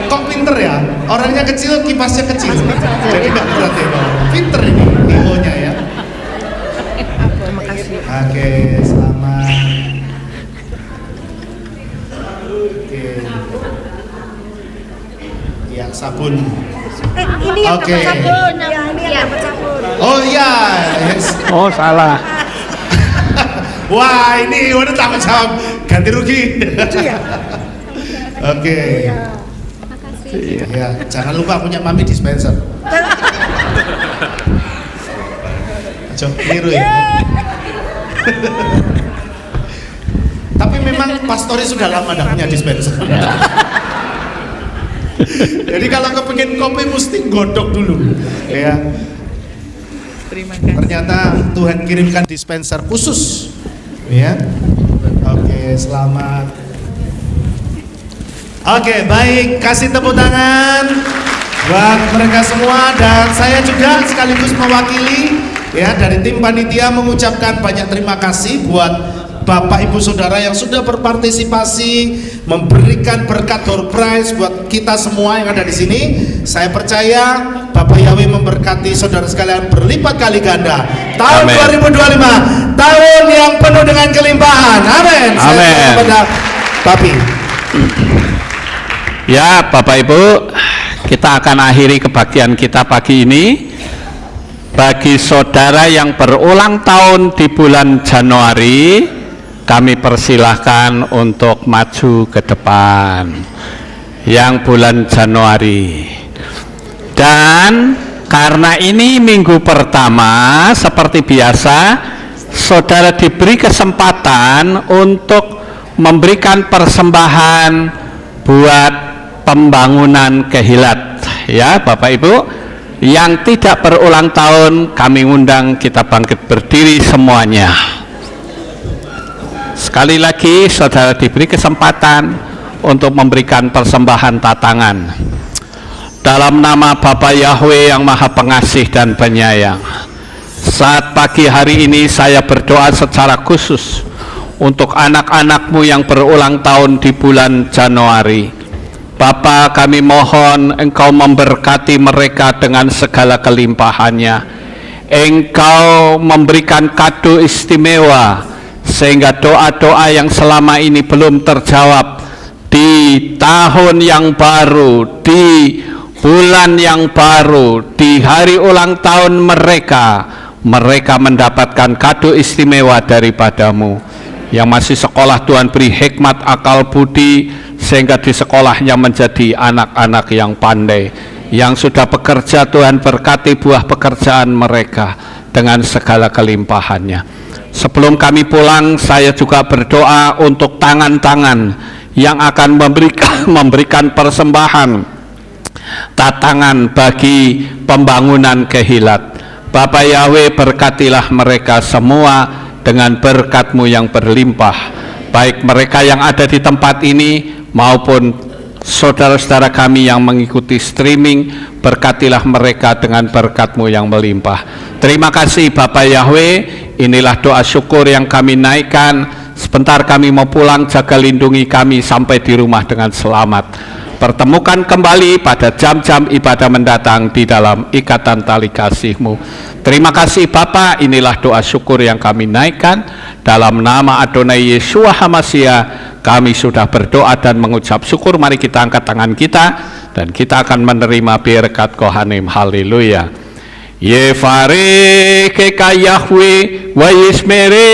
Kok pinter ya? Orangnya kecil, kipasnya kecil. Jadi nggak berat ya. Pinter ini, ibunya ya. Oke, selamat. Oke. Ya, sabun. Ini yang Oke. dapat sabun. Ya, ini yang dapat sabun. Oh iya, yes. Oh salah. Wah, ini udah tanggung jawab ganti rugi. Oke. Ya, jangan lupa punya mami dispenser. Jok keliru ya. Tapi memang pastori sudah lama tidak punya dispenser. Jadi kalau kepengin kopi mesti godok dulu. Ya. Ternyata Tuhan kirimkan dispenser khusus. Ya. Oke, selamat. Oke, baik, kasih tepuk tangan buat mereka semua. Dan saya juga sekaligus mewakili ya dari tim panitia mengucapkan banyak terima kasih buat Bapak Ibu Saudara yang sudah berpartisipasi memberikan berkat door prize buat kita semua yang ada di sini. Saya percaya Bapak Yahweh memberkati saudara sekalian berlipat kali ganda. Tahun Amen. 2025 tahun yang penuh dengan kelimpahan. Amin. Amin. Saya kepada Papi. Ya Bapak Ibu, kita akan akhiri kebaktian kita pagi ini. Bagi saudara yang berulang tahun di bulan Januari, kami persilahkan untuk maju ke depan. Yang bulan Januari. Dan karena ini minggu pertama, seperti biasa, saudara diberi kesempatan untuk memberikan persembahan buat pembangunan Kehilat ya Bapak Ibu. Yang tidak berulang tahun kami undang kita bangkit berdiri semuanya. Sekali lagi saudara diberi kesempatan untuk memberikan persembahan tatangan dalam nama Bapa Yahweh yang Maha Pengasih dan Penyayang. Saat pagi hari ini saya berdoa secara khusus untuk anak-anak-Mu yang berulang tahun di bulan Januari. Bapa, kami mohon Engkau memberkati mereka dengan segala kelimpahannya. Engkau memberikan kado istimewa sehingga doa-doa yang selama ini belum terjawab di tahun yang baru, di bulan yang baru, di hari ulang tahun mereka mendapatkan kado istimewa daripadamu. Yang masih sekolah, Tuhan beri hikmat, akal budi, sehingga di sekolahnya menjadi anak-anak yang pandai. Yang sudah bekerja, Tuhan berkati buah pekerjaan mereka dengan segala kelimpahannya. Sebelum kami pulang, saya juga berdoa untuk tangan-tangan yang akan memberikan persembahan tatangan bagi pembangunan Kehilat. Bapa Yahweh, berkatilah mereka semua dengan berkat-Mu yang berlimpah, baik mereka yang ada di tempat ini maupun saudara-saudara kami yang mengikuti streaming. Berkatilah mereka dengan berkat-Mu yang melimpah. Terima kasih Bapa Yahweh, inilah doa syukur yang kami naikkan. Sebentar kami mau pulang, jaga lindungi kami sampai di rumah dengan selamat. Pertemukan kembali pada jam-jam ibadah mendatang di dalam ikatan tali kasih-Mu. Terima kasih Bapa, inilah doa syukur yang kami naikkan. Dalam nama Adonai Yeshua HaMashiach kami sudah berdoa dan mengucap syukur. Mari kita angkat tangan kita dan kita akan menerima berkat Kohanim. Haleluya. Yefareke Yahweh wa yismereka.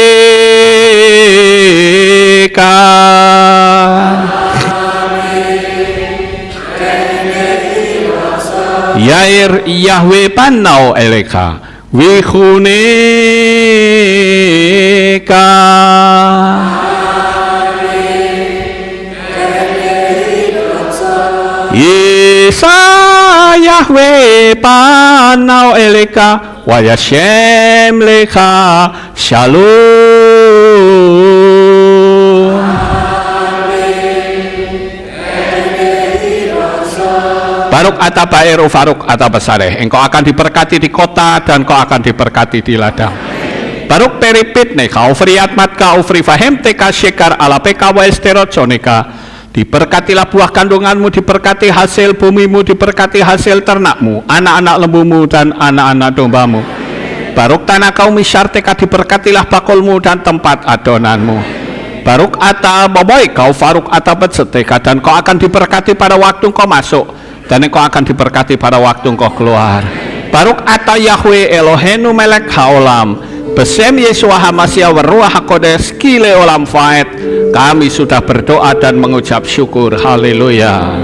Yair Yahweh panau eleka wihuneka. Yesa Yahweh panau eleka wa yashem leka shalom. Baruk atabaero faruk atabasareh. Engkau akan diberkati di kota dan kau akan diberkati di ladang. Baruk peripit neka ufriat matka ufri fahem teka syekar ala peka wa esterot soneka. Diberkatilah buah kandunganmu, diberkati hasil bumimu, diberkati hasil ternakmu, anak-anak lembumu dan anak-anak dombamu. Baruk tanah kaum misyar teka, diberkatilah bakulmu dan tempat adonanmu. Baruk ata boboy kau faruk atabat seteka, dan kau akan diberkati pada waktu kau masuk, dan engkau akan diberkati pada waktu engkau keluar. Baruk ata Yahweh Elohenu melek haolam, besem Yeshua HaMashiach waruah hakodes kile olam faet. Kami sudah berdoa dan mengucap syukur. Haleluya.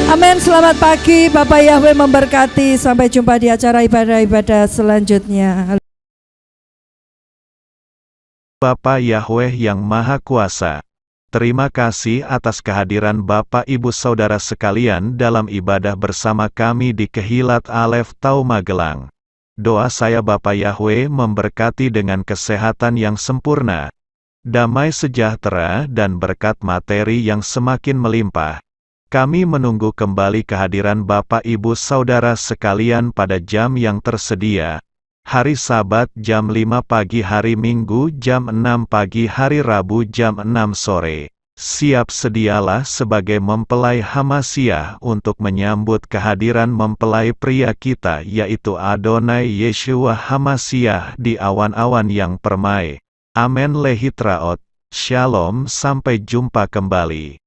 Amin. Selamat pagi, Bapak Yahweh memberkati. Sampai jumpa di acara ibadah-ibadah selanjutnya. Bapa Yahweh yang Maha Kuasa, Terima kasih atas kehadiran Bapak Ibu Saudara sekalian dalam ibadah bersama kami di Kehilat Alef Tau Magelang. Doa saya Bapa Yahweh memberkati dengan kesehatan yang sempurna, damai sejahtera dan berkat materi yang semakin melimpah. Kami menunggu kembali kehadiran Bapak Ibu Saudara sekalian pada jam yang tersedia. Hari Sabat jam 5 pagi, hari Minggu jam 6 pagi, hari Rabu jam 6 sore. Siap sedialah sebagai mempelai Hamasiah untuk menyambut kehadiran mempelai pria kita yaitu Adonai Yeshua Hamasiah di awan-awan yang permai. Amen lehitraot. Shalom, sampai jumpa kembali.